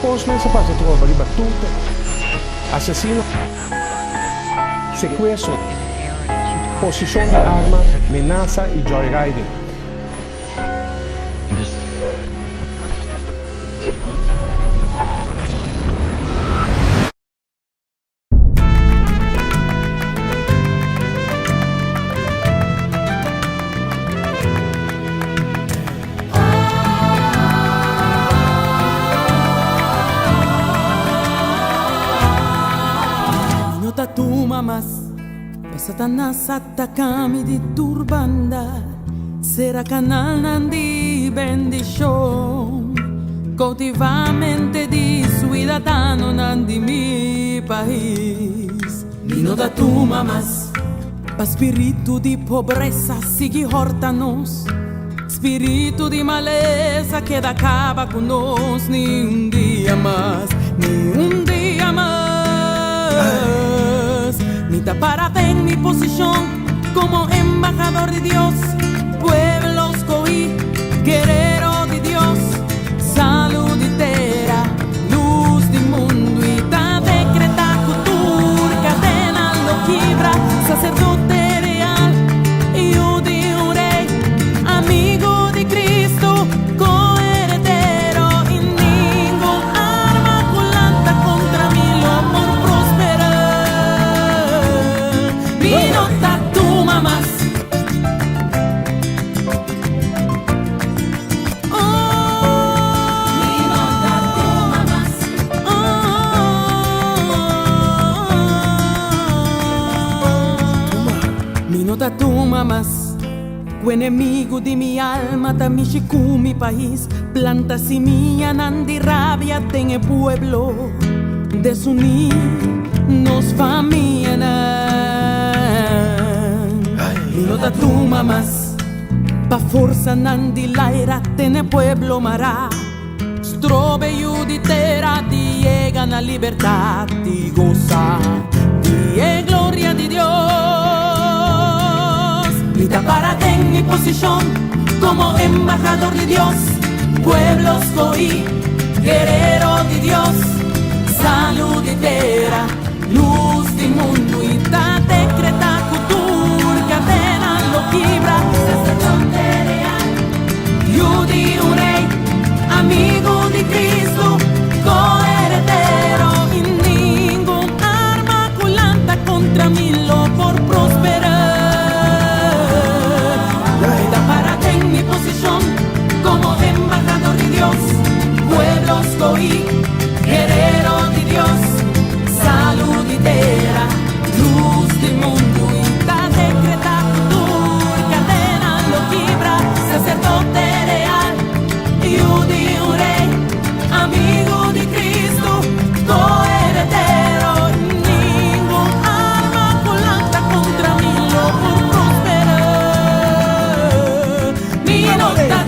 cosa si passa trova ribattuta, assassino, sequestro, possessione di arma, minaccia e joyriding. Tatuma mas Satanás atacami di turbanda Será canal nandi bendición Cautivamente di ciudadano nandi mi país Nino tatuma mas Pa spirito di pobreza sigue hortanos Spirito di maleza que da acaba con nos Ni un día más, ni un día más Nita párate en mi posición como embajador de Dios Pueblo escogí, guerrero de Dios Salud entera, luz del mundo Y ta decreta cultura, cadena lo quibra Sacerdote real, hijo de un rey Amigo de Cristo, coheredero Y ningún arma culanta contra mí lo por prosperar Vino tatuma mas Tatuma mas o enemigo de mi alma tamishi mi país planta semilla nandi rabia ten el pueblo desunir nos familia no tatuma mas pa forza nandi laira ten el pueblo mará strobe juditera ti llegan a libertad ti goza ti es gloria de Dios Nita párate en mi posición como embajador de Dios Pueblo escogí, guerrero de Dios Salud entera, luz del mundo Y ta decreta cultura, cadena lo quibra Sacerdote real, hijo de un rey Amigo de Cristo, coheredero Y ningún arma culanta contra mí lo por prosperar como embajador de Dios, pueblo escogí, guerrero de Dios, salud entera, luz del mundo y ta decreta cultura, cadena lo quibra, sacerdote real, hijo de un rey, amigo de Cristo, coheredero, ningún arma culanta contra mí lo por prosperar, mi nota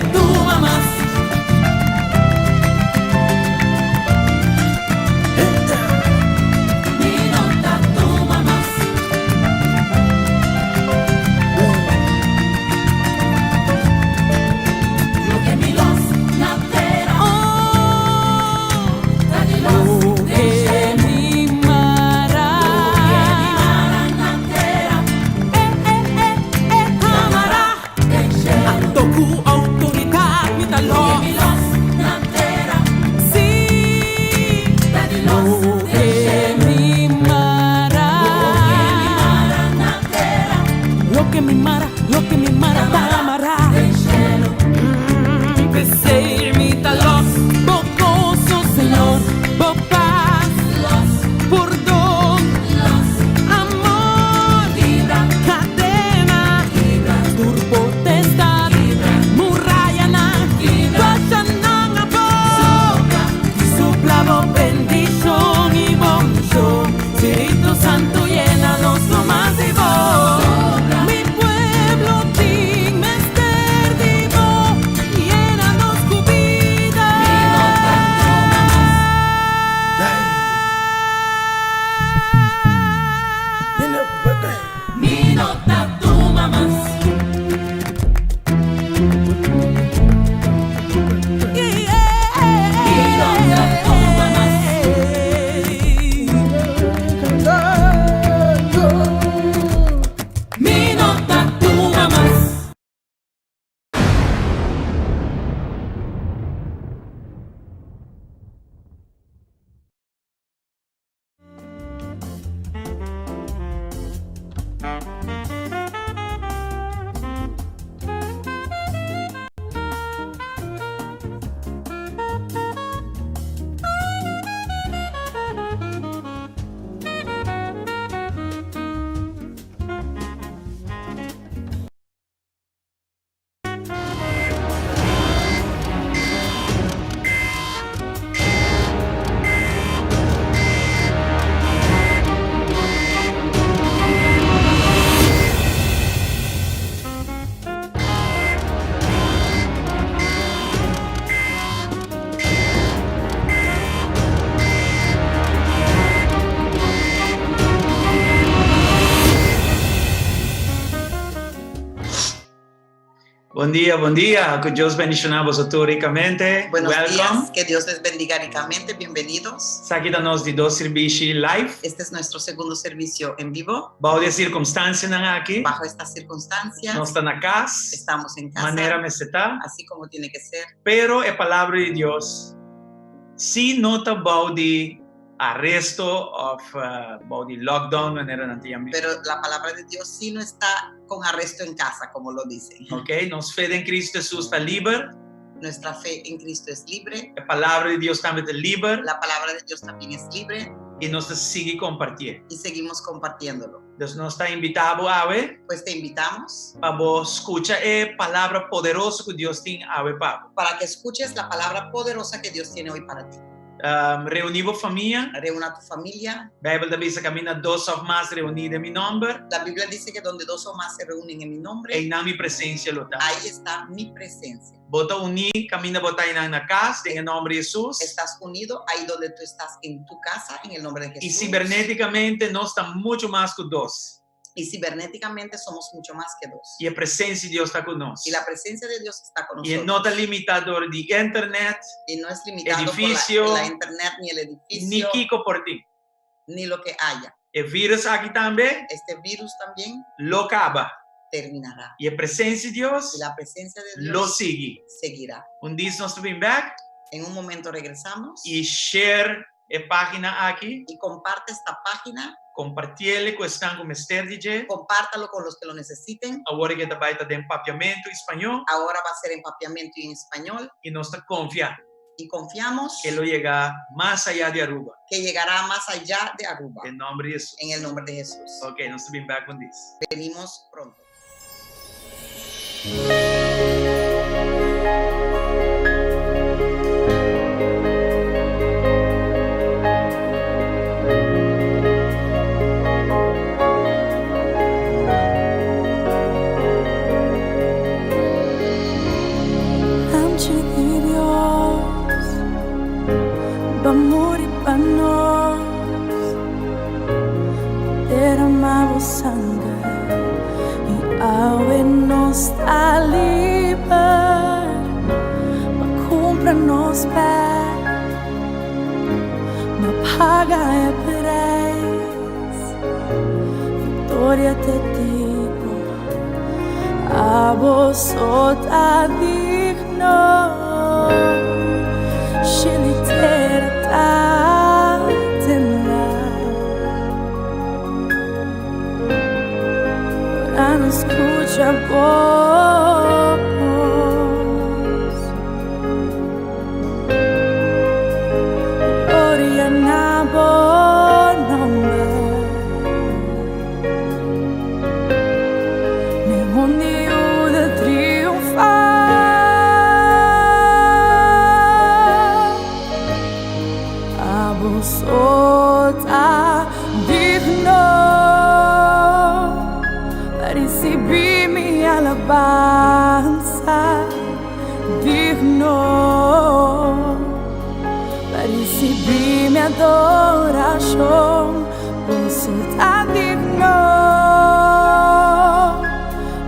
Buen día. Que Dios bendiga a vosotros ricamente. Buenos Welcome. días, que Dios les bendiga ricamente, bienvenidos. Aqui estamos de dois serviços live. Este es nuestro segundo servicio en vivo. Bajo de circunstância aqui. Bajo estas circunstancias, Nós está na casa. estamos en casa, Maneira me está. así como tiene que ser. Pero a palavra de Deus, se nota bajo de arresto of bajo de lockdown, maneira antigamente. Pero la palabra de Dios sí no está con arresto en casa, como lo dicen. Ok, nos fe em Cristo Jesus está livre. Nuestra fe en Cristo es libre, A palavra de Deus também está livre. la palabra de Dios también es libre E nós sigue compartilhando. y seguimos compartiéndolo. Deus nos está invitado a ver. Pues te invitamos Para vos escuchar a palavra poderosa que Deus tem a ver para. para que escuches la palabra poderosa que Dios tiene hoy para ti. Reunimos família. Reúna a tu familia. A Bíblia diz que camina dos ou mais reunidos em meu nome. La Biblia dice que donde dos o más se reúnen en mi nombre, Em na minha presença lo está. ahí está mi presencia. Bota unir, camina botar aí na casa, em nome de Jesus. Estás unido ahí donde tú estás en tu casa, en el nombre de E Jesús. ciberneticamente nós estamos muito mais que dois. Y cibernéticamente somos mucho más que dos. E a presença de Deus está conosco. Y la presencia de Dios está con E nosotros. não está limitador de internet, Y no es limitado edificio, por la internet, ni el nem edificio, Kiko por ti. ni lo que haya. O vírus aqui também Este virus también lo acaba. terminará. E a presença de Deus Y la presencia de lo Dios sigue. seguirá. Dia nós estamos back En un momento regresamos e share a página aqui. y comparte esta página, Compartilhe com estão com Mr. DJ. compártalo con los que lo necesiten. Agora que vai estar de empapeamento espanhol Ahora va a ser empapeamiento en español e nós está confiando y confiamos que ele chegar mais allá de Aruba. que llegará más allá de Aruba. Em nome de Jesus. En el nombre de Jesús. Ok, nós estamos back com this. Venimos pronto. Antes de Dios va a morir para nós, derramava o sangue e ao nos está livre para comprar nos pés, para pagar é preço, vitória te digo, a vos está digno, scelitera ora non escucha voz, gloria na bom nome, nenhum dia de triunfar, a vos está digno para recibir minha alabança, digno para receber minha adoração, você está digno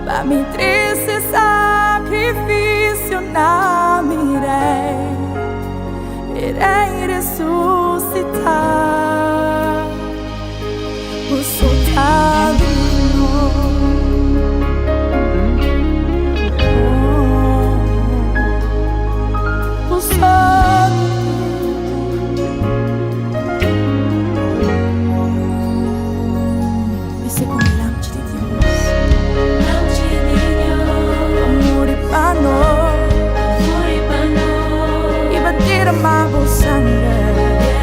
para me triste sacrifício na irei ressuscitar, você está digno. Dice con el ancho de Dios, amore para noi, e bater a mão sangue.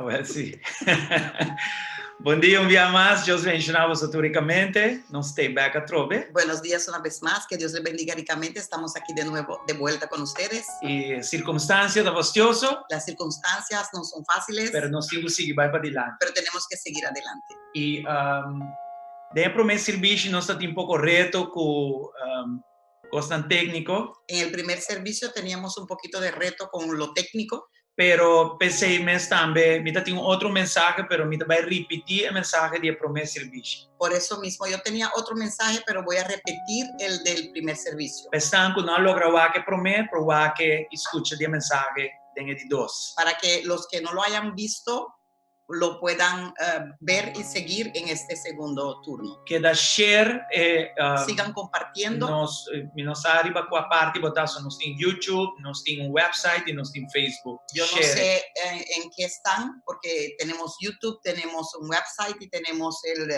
well, sì. Bom dia, un dia mais. Deus mencionava autoricamente. Não stay back a trove. Buenos días una vez más, que Dios les bendiga ricamente. Estamos aquí de nuevo, de vuelta con ustedes. E circunstância da vastioso, Las circunstancias no son fáciles, pero nós temos que seguir vai para adiante. pero tenemos que seguir adelante. E dentro do meu serviço, nós temos um pouco reto com questão técnico, En el primer servicio teníamos un poquito de reto con lo técnico, pero pensei mes também, me tem outro mensagem, pero me vai repetir o mensagem de promessa serviço. por eso mismo yo tenía otro mensaje, pero voy a repetir el del primer servicio, Pensando que não logra que promete, provar que escuta de mensagem dentro de dois. para que los que no lo hayan visto lo puedan ver y seguir en este segundo turno. Que da share Sigan compartiendo. nós arriba com a parte botar nós tem YouTube, nós tem um website e nós tem Facebook. Yo no Share. sé en qué están, porque tenemos YouTube, tenemos un website y tenemos el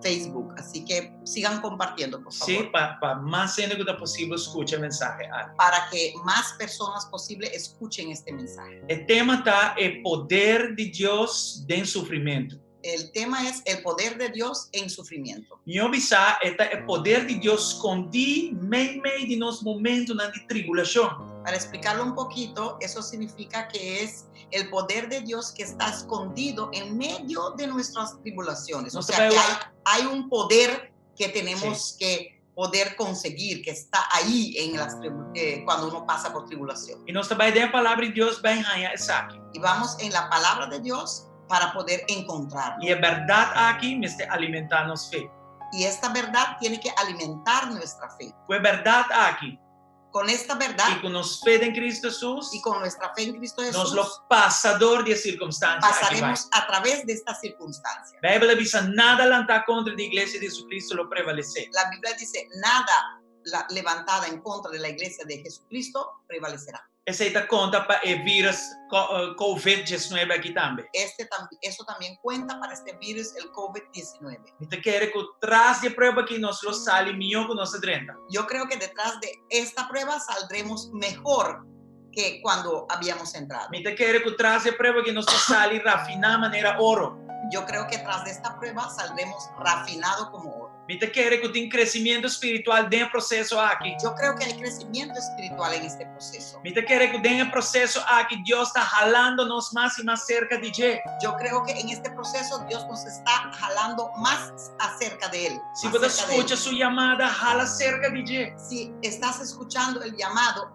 Facebook. Así que sigan compartiendo, por favor, Sim, para mais gente que possível escute a mensagem. para que más personas posible escuchen este mensaje. O tema tá o poder de Deus em sofrimento. El tema es el poder de Dios en sufrimiento. Minha visão é o poder de Deus escondido meio de nos momentos de tribulação. Para explicarlo un poquito, eso significa que es el poder de Dios que está escondido en medio de nuestras tribulaciones. No O se sea, puede- que hay un poder que tenemos que poder conseguir, que está ahí en cuando uno pasa por tribulación. E nós também demos a palavra de Deus bem arranhar esse aqui. Y vamos en la palabra de Dios para poder encontrarlo. E a verdade aqui me está alimentar nos fé. Y esta verdad tiene que alimentar nuestra fe. Com a verdade aqui Con esta e verdad com nos fé em Cristo Jesus, y con nuestra fe en Cristo nós Jesús, lo passador de circunstâncias aqui vai. pasaremos a través de esta circunstancia. A Bíblia diz nada lantar contra a igreja de Jesucristo lo prevalecer. La Biblia dice, nada levantada en contra de la iglesia de Jesucristo prevalecerá. Essa aí tá conta para o vírus COVID-19 aqui também. Eso también cuenta para este virus, el COVID-19. Então quer que traz de prova que nós lo sale melhor que nossa drenta. Yo creo que detrás de esta prueba saldremos mejor que cuando habíamos entrado. Então quer que traz de prova que nós sale rafinar maneira ouro. Yo creo que tras de esta prueba saldremos rafinado como oro. Então quer que tem crescimento espiritual dentro do processo aqui. Yo creo que hay crecimiento espiritual en este proceso. Então quer que dentro do processo aqui Deus está jalando-nos mais e mais cerca de Ele. Yo creo que en este proceso Dios nos está jalando más acerca de Él. Se más você cerca de Él. escuta sua chamada, jala cerca de Ele. Si estás escuchando el llamado,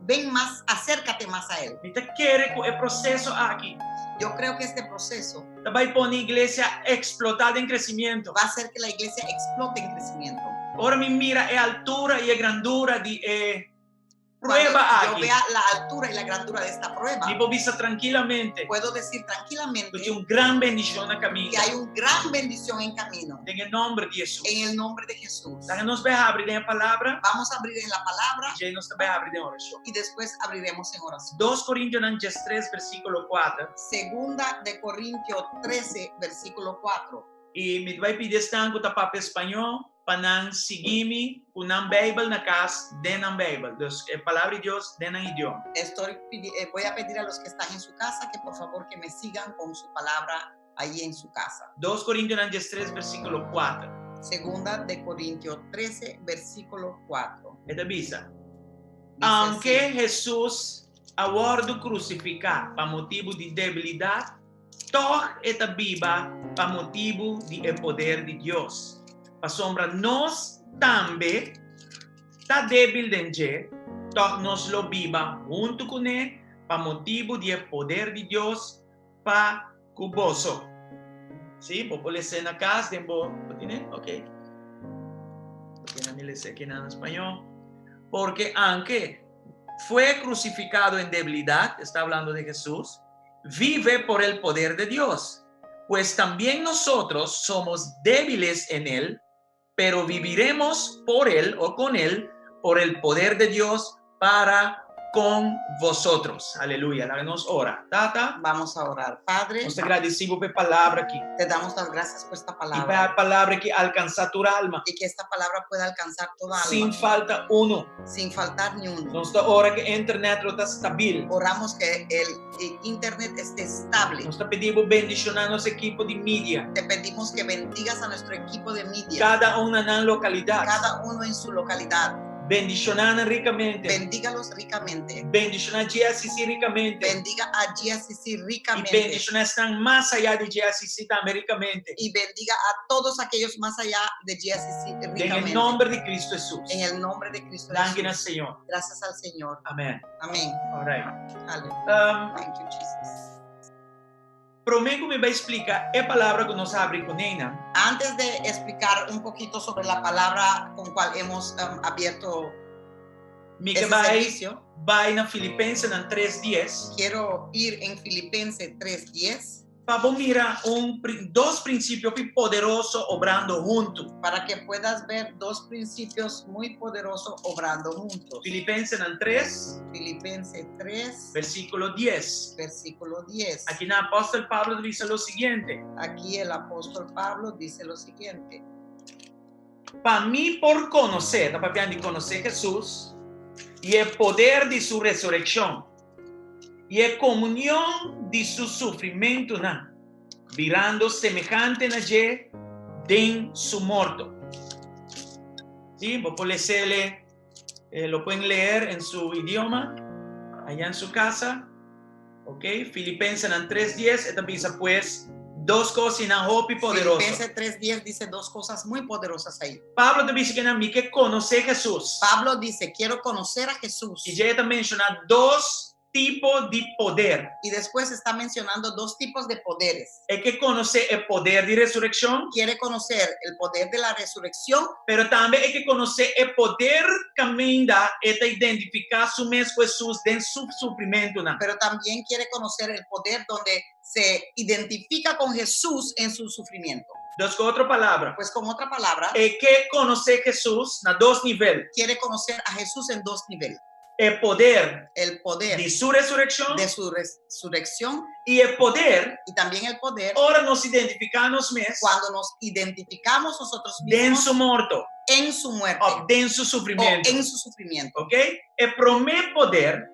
ven más, acércate más a Él. Então quer que o processo aqui Yo creo que este proceso vai pôr a igreja explotada em crescimento. va a hacer que la iglesia explote en crecimiento. Ahora me mira a altura y a grandura de Cuando prueba yo aquí. vea la altura y la grandura de esta prueba, Y puedo vista tranquilamente puedo decir tranquilamente que una gran bendición en camino. que hay una gran bendición en camino. En el nombre de Jesús. En el nombre de Jesús. Daí nos vai abrir en la palabra Vamos a abrir en la palabra y nos vai abrir en oración. y después abriremos en oración. 2 Corintios 3, versículo 4. Segunda de Corintios 13, versículo 4. Y me vai pedir estanco da papel español para não seguir com a Bíblia na casa, dentro da Bíblia. Dus a palavra de Deus dentro do idioma. Voy a pedir a los que están en su casa que por favor que me sigan con su palabra ahí en su casa. 2 Corintios 3, versículo 4. Segunda de Corintios 13, versículo 4. É da Bisa. Dice Aunque así, Jesus abordo crucificar para motivo de debilidade, toch eta viva para motivo de poder de Deus. Para sombra nós também está débil dentro, toch nos lo viva junto com ele para motivo de poder de Deus para cuboso. Sim, vou pôr na casa, tempo, ok. Tiene mi leche aquí en español. Porque aunque fue crucificado en debilidad, está hablando de Jesús, vive por el poder de Dios. Pues también nosotros somos débiles en Él, pero viviremos por Él o con Él, por el poder de Dios para con vosotros. Aleluia. Nos ora. Tata, Vamos a orar. Padre, nós te agradecemos por palavra aqui. te damos las gracias por esta E palabra. por palavra que alcança tua alma. Y que esta palabra pueda alcanzar toda Sem alma, falta uno. sin faltar ni uno. Nós te ora que a internet está estável. Oramos que el internet esté estable. Nós te pedimos bendicionar nosso equipo de mídia. Te pedimos que bendigas a nuestro equipo de media, Cada uma na localidade. cada uno en su localidad. Bendicionar ricamente. Bendígalos ricamente. Bendicionar GSC ricamente. Bendiga a GSC E ricamente. bendicionar estão mais allá de GSC também ricamente. Y bendiga a todos aquellos más allá de GSC Em ricamente. nome de Cristo Jesus. En el nombre de Cristo Danke, Jesús. Senhor. Gracias al Señor. Amém. Amén. Alright. Hallelujah. Thank you, Jesus. Prometo me vai explicar a palavra que nós abrimos com Nena. Antes de explicar un poquito sobre la palabra con cual hemos abierto Mica ese vai servicio, na Filipenses 3:10. quiero ir en Filipenses 3:10 Vamos mirar dois princípios poderosos obrando juntos. para que puedas ver dos principios muy poderosos obrando juntos. Filipenses 3, Filipenses 3, versículo 10. versículo 10. Aqui na apóstolo Pablo diz o seguinte: Aquí el apóstol Pablo dice lo siguiente. para mim, por conhecer, está falando de conhecer Jesus e o poder de sua ressurreição e a comunhão de seu sofrimento, virando semejante na de su morto. ¿Sí? Vos podés leerle, lo pueden leer en su idioma, allá en su casa. ¿Ok? Filipenses 3:10, esta pieza pues dos cosas y poderosas. Filipenses 3:10 dice dos cosas muy poderosas ahí. Pablo te dice que a mí que conocer a Jesús. Pablo dice, quiero conocer a Jesús. Y ya está mencionando dos tipos de poder. Y después está mencionando dos tipos de poderes. Es que conocer el poder de resurrección, Quiere conocer el poder de la resurrección, pero también hay que conocer el poder que da esta identificar su mismo Jesús en su sufrimiento. pero también quiere conocer el poder donde se identifica con Jesús en su sufrimiento. Dos con otra palabra, Pues con otra palabra, es que conocer Jesús en dos niveles. quiere conocer a Jesús en dos niveles. El poder El poder de su resurrección de su resurrección y el poder, y también el poder ahora nos identificamos mismos cuando nos identificamos nosotros en mismos su muerto en su muerte o en su o sufrimiento. en su sufrimiento. ¿Ok? El primer poder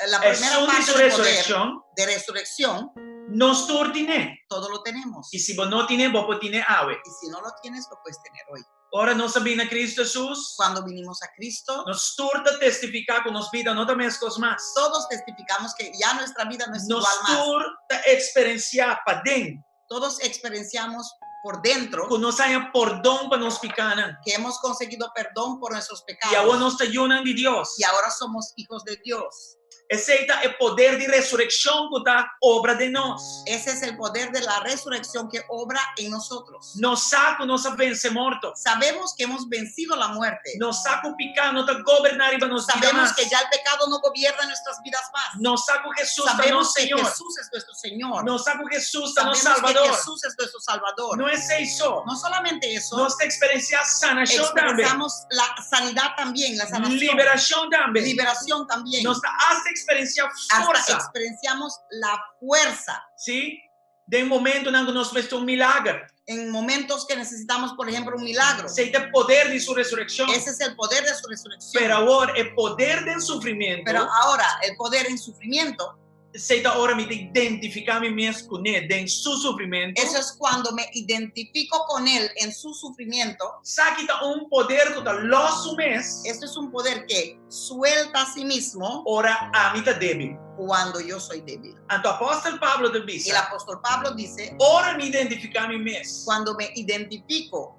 La es primera su parte del poder resurrección. de resurrección, Nos tiene. todo lo tenemos. Y si vos no tienes, vos tienes agua. Y si no lo tienes, lo puedes tener hoy. Ahora nos viene a Cristo Jesús. Cuando vinimos a Cristo, Nos turta testificar con nos vida, no también cosas más. todos testificamos que ya nuestra vida no es Nos igual más. turta experienciar para dentro. Todos experienciamos por dentro Que nos haya perdón para nos picanan. que hemos conseguido perdón por nuestros Y ahora pecados nos ayunan de Dios. y ahora somos hijos de Dios. Aceita el poder de resurrección que está obra de nos. Ese es el poder de la resurrección que obra en nosotros. Nos saca, nos vence muerto. Sabemos que hemos vencido la muerte. Nos saca picar, no te gobernar y nos vida Sabemos más. que ya el pecado no gobierna nuestras vidas más. Nos saca Jesús, Sabemos no que Señor. Jesús es nuestro Señor. Nos saca Jesús, no Sabemos Salvador. que Jesús es nuestro Salvador. No es eso. No solamente eso, Nos experiencia sanación también. expresamos la sanidad también, la sanación, Liberación también. liberación también. Nos hace experiencia Hasta fuerza. experienciamos la fuerza ¿Sí? De un momento en que nos ves un milagro. en momentos que necesitamos, por ejemplo, un milagro. Aceita el poder de su resurrección. Ese es el poder de su resurrección. Pero ahora el poder del sufrimiento. Pero ahora, el poder en sufrimiento, Aceita ahora me identificar mi mismo con él en su sufrimiento. eso es cuando me identifico con él en su sufrimiento. Saquita un poder que lo asumes. Eso es un poder que suelta a sí mismo Ahora a mí está débil. cuando yo soy débil. Anto apóstol Pablo te Y dice. el apóstol Pablo dice, Ahora me identificar mi mismo. cuando me identifico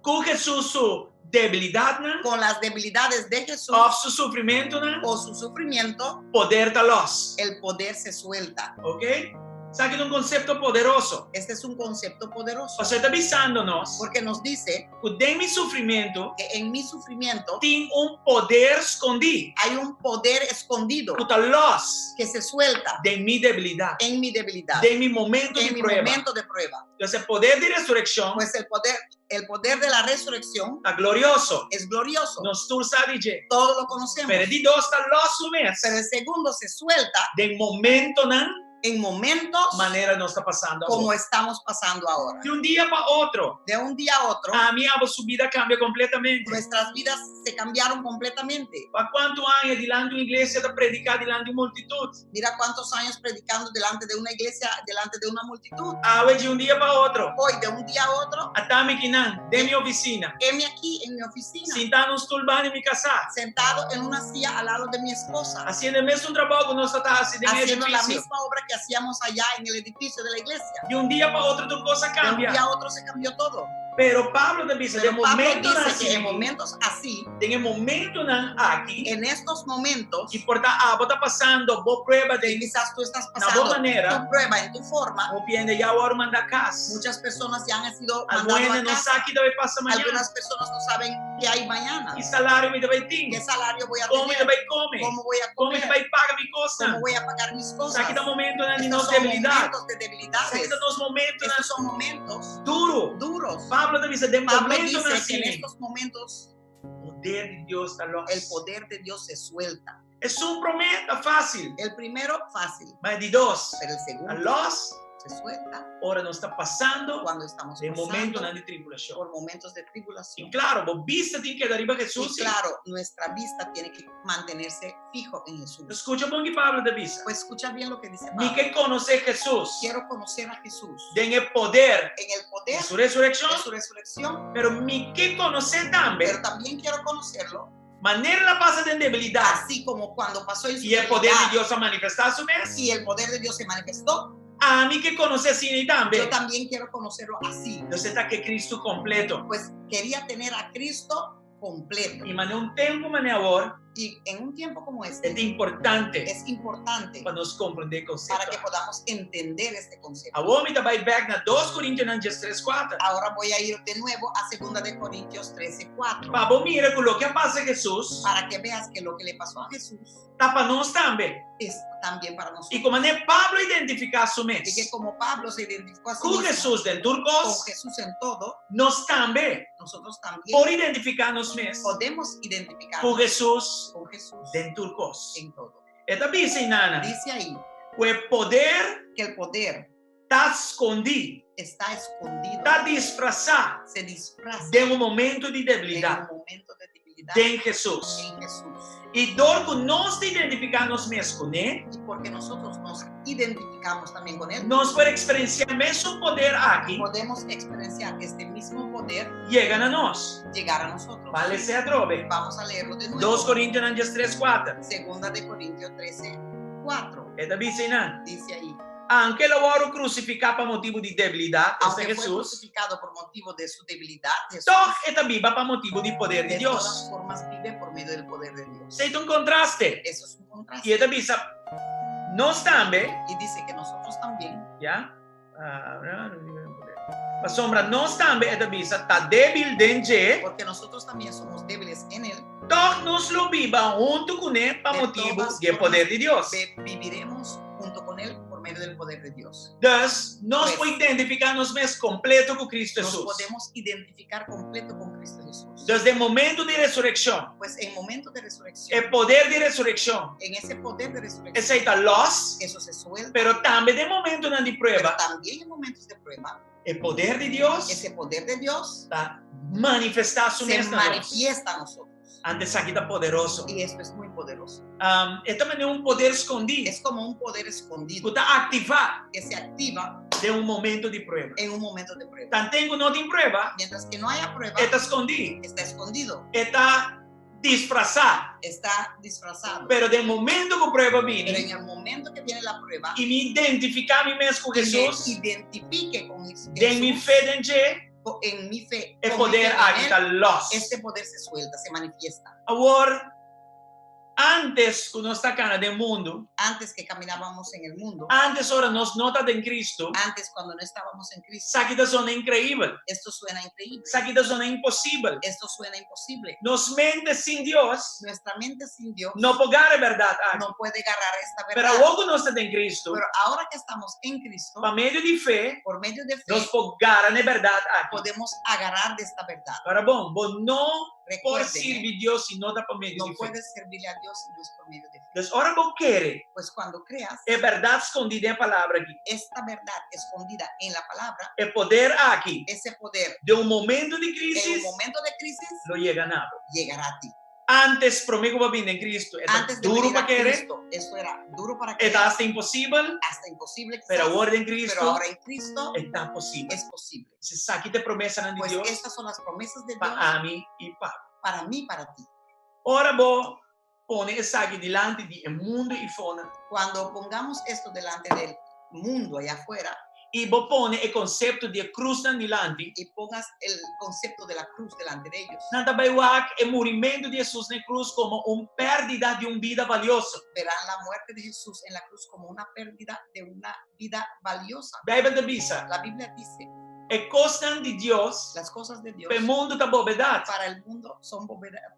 Con Jesús su debilidad, ¿no? con las debilidades de Jesús O su sufrimiento, ¿no? o su sufrimiento, Poder está los. el poder se suelta. ¿Ok? Sabe que é um conceito poderoso. Este es un concepto poderoso Você está avisando-nos porque nos dice que de mi sofrimento que en mi sufrimiento tem poder escondido. hay un poder escondido Que está los que se suelta de mi debilidad, en mi debilidad, de mi momento en de mi prueba. momento de prueba. Entonces, el poder de resurrección Pues el poder de la resurrección está glorioso. es glorioso. Nos tú sabes, Todos lo conocemos. pero de dos está los mes. Pero el segundo se suelta De momento, na en momentos maneira não está passando como agora. estamos pasando ahora. De um dia para outro, De un día a otro, a minha vida cambia completamente. nuestras vidas se cambiaron completamente. Há quantos anos diante de uma igreja para predicar diante de uma multitud? Mira cuántos años predicando delante de una iglesia, delante de una multitud. Ahora de um dia para outro, Hoy, de un día a otro, até me quinan de minha oficina, heme aquí en mi oficina, sentar nos turbando em minha casa, sentado en una silla al lado de mi esposa, fazendo o mesmo trabalho que nós estamos fazendo em haciendo la edifício. misma obra que hacíamos allá en el edificio de la iglesia. De um dia para outro, tu coisa De un cambia. día a otro se cambió todo. Pero Pablo te dice, de Pero Pablo momento dice assim, que en momentos así, tem momento aqui, en estos momentos, que por vos está passando boa prueba que de quizás tú estás na boa pasando maneira, tu prueba en tu forma, o piende já o manda casa. muchas personas ya han sido Alguns mandadas a não casa. sabem que deve passar amanhã. Algunas personas no saben qué hay mañana, Que salário me deve ter? qué salario voy a Como me tener, deve comer? cómo voy a Como me comer, deve pagar minha coisa? cómo voy a pagar mis cosas. Sabe que dá momento de Estos nossa son debilidade. momentos de debilidades. Sabe que dá nos momentos Estos son momentos duro. duros. Pablo te dice, de Pablo momento dice que assim, en estos momentos o poder de Deus está logo. el poder de Dios se suelta. É um prometa fácil, El primero, fácil, mas de dois, pero el a segundo nós, se suelta ora não está passando cuando estamos de momento pasando de tribulação. por momentos de E tribulación. claro, vos viste tem que dar arriba a Y Jesus. claro, nuestra vista tiene que mantenerse fijo en Jesús. Escucha bom que Pablo te dice. Pues escucha bien lo que dice Ni Pablo. que conocer Jesús, Quiero conocer a Jesús den el poder en el de poder su resurrección, de su resurrección, pero mi que conocer también, pero también quiero conocerlo manera la pasa de debilidad así como cuando pasó en su y el poder de debilidad Dios a manifestar su mes. y el poder de Dios se manifestó. A mí que conocer sin Yo también. también quiero conocerlo así. Entonces está que Cristo completo. Pues quería tener a Cristo completo. Y mané un tiempo, mané ahora, Y en un tiempo como es este importante es importante para nos comprender el para que concepto. podamos entender este concepto. Ahora me vai back na 2 Coríntios 3:4. Ahora voy a ir de nuevo a 2 de Corintios 13:4 Pablo mira con lo que pasa a Jesús, para que veas que lo que le pasó a Jesús está para nós también. es también para Y nosotros. como mané Pablo identificar su Y mes que como Pablo se identificó a sí con mismo Jesús dentro con turcos, Jesús en todo, nós também nosotros también por identificar-nos mesmos podemos identificar com Jesus con Jesús dentro turcos. en todo. Esta dice, Nana, Dice ahí o poder que el poder está escondido, está escondido, está disfrazado se disfraza de un momento de en debilidad un momento de debilidad de Jesús. en Jesús. Y dor que nós de identificar-nos mesmos com Ele, Y porque nosotros nos identificamos también con Él, nós podemos experienciar mesmo poder aqui, podemos experienciar este mismo poder chega a nós. llegar a nosotros. Vale, se atrove. Vamos a leerlo de nuevo. 2 Coríntios 3:4. Segunda de Corintios 13:4. Esta dice, Nana, Dice ahí, aunque lo voy a crucificar por motivo de debilidad, este aunque fue Jesús, crucificado por motivo de su debilidad, Jesús toda esta viva por motivo de poder de de Dios. todas formas vive por medio del poder de Dios. Se un contraste. Eso es un contraste. Y esta visa, nós também, Y dice que nosotros también, ya, a sombra, nós também, esta visa, está débil dentro, porque nosotros también somos débiles en Él, todos nos lo viva junto con Él por de motivo todas do poder de Deus. viviremos junto con Él por medio del poder de Dios. Então, nós Pues, podemos identificar-nos mesmo completo com Cristo Nos Jesus. podemos identificar completo con Cristo Jesús. Desde o momento de ressurreição, Pues en momento de resurrección, o poder de ressurreição, en ese poder de resurrección, aceita los, eso se suelta, pero também de momento de pero prueba, también en momentos de prueba, o poder de Deus ese poder de Dios está manifestar su se mesmo manifiesta a nosotros. antes aqui está poderoso. Y esto es muy poderoso. Também é um poder escondido Es como un poder que escondido está ativado que se activa de um momento de prueba. en un momento de prueba. Tan tengo no tem prueba, Mientras que no haya prueba, está escondido, está escondido, está disfrazado. está disfrazado. Pero de momento que a prueba Pero en viene el momento que viene la prueba, e me identificar a mim mesmo com y me Jesus, identifique con Jesús, de mi fé dentro, en mi fe, o con mi poder fe en aqui Él, está los. este poder se suelta, se manifiesta. Agora, Antes, cuando está acá del mundo, Antes que caminábamos en el mundo, antes ahora nos nota en Cristo, antes cuando no estábamos en Cristo, esa quita zona increíble, esto suena increíble, esa quita zona imposible. esto suena imposible. Nos mente sin Dios, Nuestra mente sin Dios no puede agarrar verdad aquí. no puede agarrar esta Pero verdad. luego no está en Cristo, Pero ahora que estamos en Cristo, por medio de fe, por medio de fe, nos puede agarrar de verdad aquí. podemos agarrar de esta verdad. Ahora, bom, vos no puedes Recuerden, servir a Dios si no está por medio no de fe. puedes servirle a Dios si no es por medio de fe. Entonces, ahora vos quieres, Pues cuando creas es verdad escondida en palabra aquí, esta verdad escondida en la palabra, el poder aquí, ese poder de un momento de en crisis, un momento de crisis lo llega ganado. llegará a ti. Antes, promigo va bien en Cristo, es Antes de duro venir para a querer, Cristo, eso era duro para es creer, hasta imposible, hasta imposible quizás, pero ahora en pero Cristo, ahora en Cristo está posible. es posible. Se aquí te promesas de Pues Dios estas son las promesas de Dios para mí y para mí y para ti. ahora vos pones esa aquí delante del mundo y fuera, Cuando pongamos esto delante del mundo allá afuera y vos pones el concepto de cruz delante, y pongas el concepto de la cruz delante de ellos, nada bailar el morimento de Jesús en cruz como una pérdida de una vida valiosa. verán la muerte de Jesús en la cruz como una pérdida de una vida valiosa. Bíblia te avisa, La Biblia dice, el costo de Dios, las cosas de Dios el mundo está bovedad, para el mundo son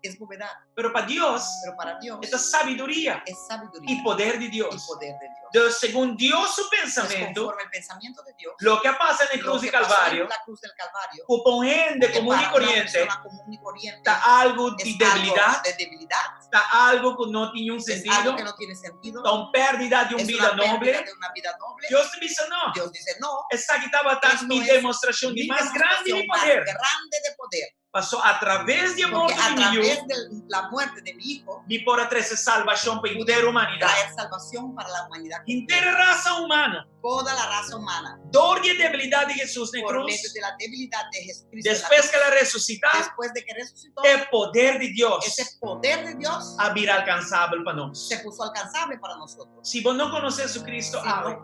es bovedad, pero para Dios, pero para Dios esta sabiduría es sabiduría y poder de y Dios. poder de Dios. Entonces, según Dios su Pues pensamiento, conforme el pensamiento de Dios, lo que pasa en el lo cruz que y pasó en Calvario, la cruz del Calvario, por gente que común y para una corriente, persona común y corriente está algo de es debilidad, algo de debilidad, está algo que no tiene un es sentido, algo que no tiene sentido, está una pérdida de una es vida una pérdida noble. de una vida noble. Dios te dice no. Dios dice, no, Esa aquí estaba tan Esto mi es demostración de mi más grande demostración mi más poder. grande de poder, Pasó a través de amor porque a de través mi de la muerte de mi hijo, mi por traer salvación para entera humanidad. traer salvación para la humanidad, Entera raza humana. toda la raza humana, Dor y debilidad de Jesús en por cruz. medio de la debilidad de Jesucristo, en la Después cruz, que la resucita, después de que resucitó, el poder de Dios ese poder de Dios abrirá alcanzable para nosotros. se puso alcanzable para nosotros. Si vos no conoces a Jesucristo, Si ahora, no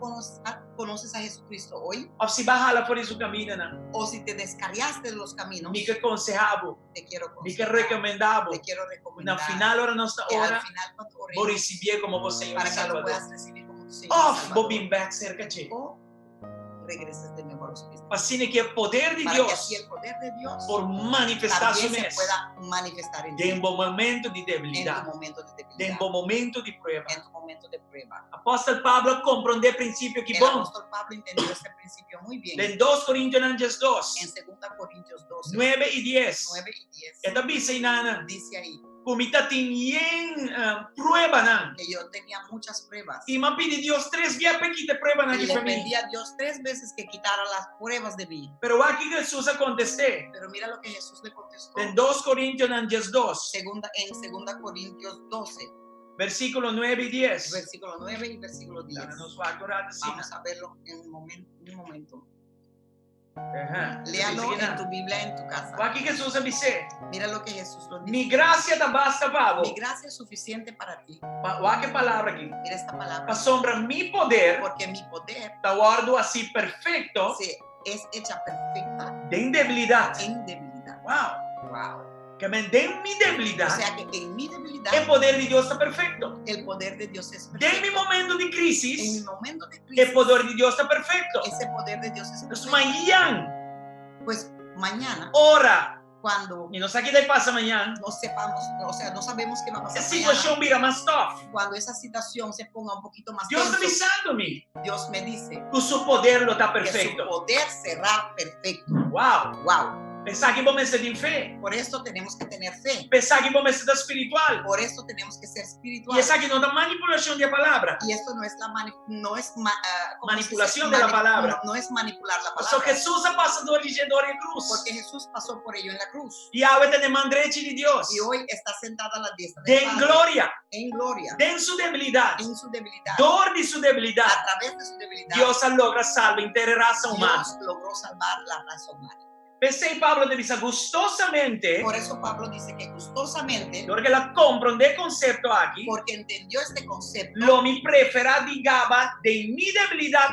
conoces a Jesucristo hoy, o si vas a la por su camino, o si te descarriaste de los caminos, mi que aconsejaba, te quiero mi que aconsejar, recomendaba, te quiero na recomendar final hora nossa que hora, al final cuando vos oremos, recibir como vos Señor y para que lo Salvador. puedas recibir como tu Señor y Of, Salvador, vos bien back cerca, che. o regreses de nuevo a los pies, Así que el poder de para que Dios, así el poder de Dios por manifestar su también se mes, pueda manifestar en de ti, un buen momento de en debilidad, tu momento de de un debilidad, buen momento de prueba. en tu momento de prueba. Apóstolo Pablo comprende el principio que El bom. apóstol Pablo entendió este principio muy bien En 2 Corintios 2, en 2 Corintios 12, 9 y 10. 9 y 10. Esta dice inana, Dice ahí kumita tinien prueba nan. que yo tenía muchas pruebas Y me pide Dios 3 días para que te prueban y aquí le para mí. pedí a Dios 3 veces que quitara las pruebas de mí. Pero aquí Jesús contesté. Pero mira lo que Jesús le contestó En 2 Corintios 2, en 2 Corintios 12, versículo 9 y 10. versículo 9 y versículo 10. Ahora nos va a adorar así. Vamos a verlo en un momento. Ajá. Léalo Dice que en nada. tu Biblia, en tu casa. Aquí Jesús dice, Mira lo que Jesús lo dice. mi gracia te basta, Pablo. Mi gracia es suficiente para ti. ¿Qué palabra aquí? Mira esta palabra. Asombra mi poder, Porque mi poder te guardo así perfecto, es hecha perfecta de debilidad. en debilidad. Wow. Wow. Que me den mi O debilidad. sea que en mi debilidad El poder de Dios está perfecto. el poder de Dios es De mi perfecto. momento de En mi crisis, momento de el crisis, poder de Dios está perfecto. ese poder de Dios es Entonces, perfecto. mañana, Pues mañana, ora, cuando y no sé qué pasa mañana, no sepamos, o sea, no sabemos qué va a pasar esa mañana, situación mira más tough. cuando esa situación se ponga un poquito más Dios está tenso, avisándome Dios me dice que su poder lo está que su perfecto. poder será perfecto. Wow. Wow. Pensar que vos me de fe. Por esto tenemos que tener fe. Pensar que vos me espiritual. Por esto tenemos que ser Y espirituales. esa que no da manipulación de palabra. Y esto no es la ¿cómo se Manipulación dice? de la palabra. No es manipular la So palabra. Jesús ha pasado originario en cruz. Porque Jesús pasó por ello en la cruz. Y ahora tenemos derecho de Dios. Y hoy está sentada a la diestra del Den Padre, gloria. en gloria, Den su debilidad. en su debilidad. Dor de su debilidad. A través de su debilidad, Dios logra salvar entera raza humana. Dios logró salvar la raza humana. Pensé en Pablo de visa gustosamente. Por eso Pablo dice que gustosamente, Porque la comprende concepto aquí. porque entendió este concepto, Lo mi prefera digaba de mi debilidad.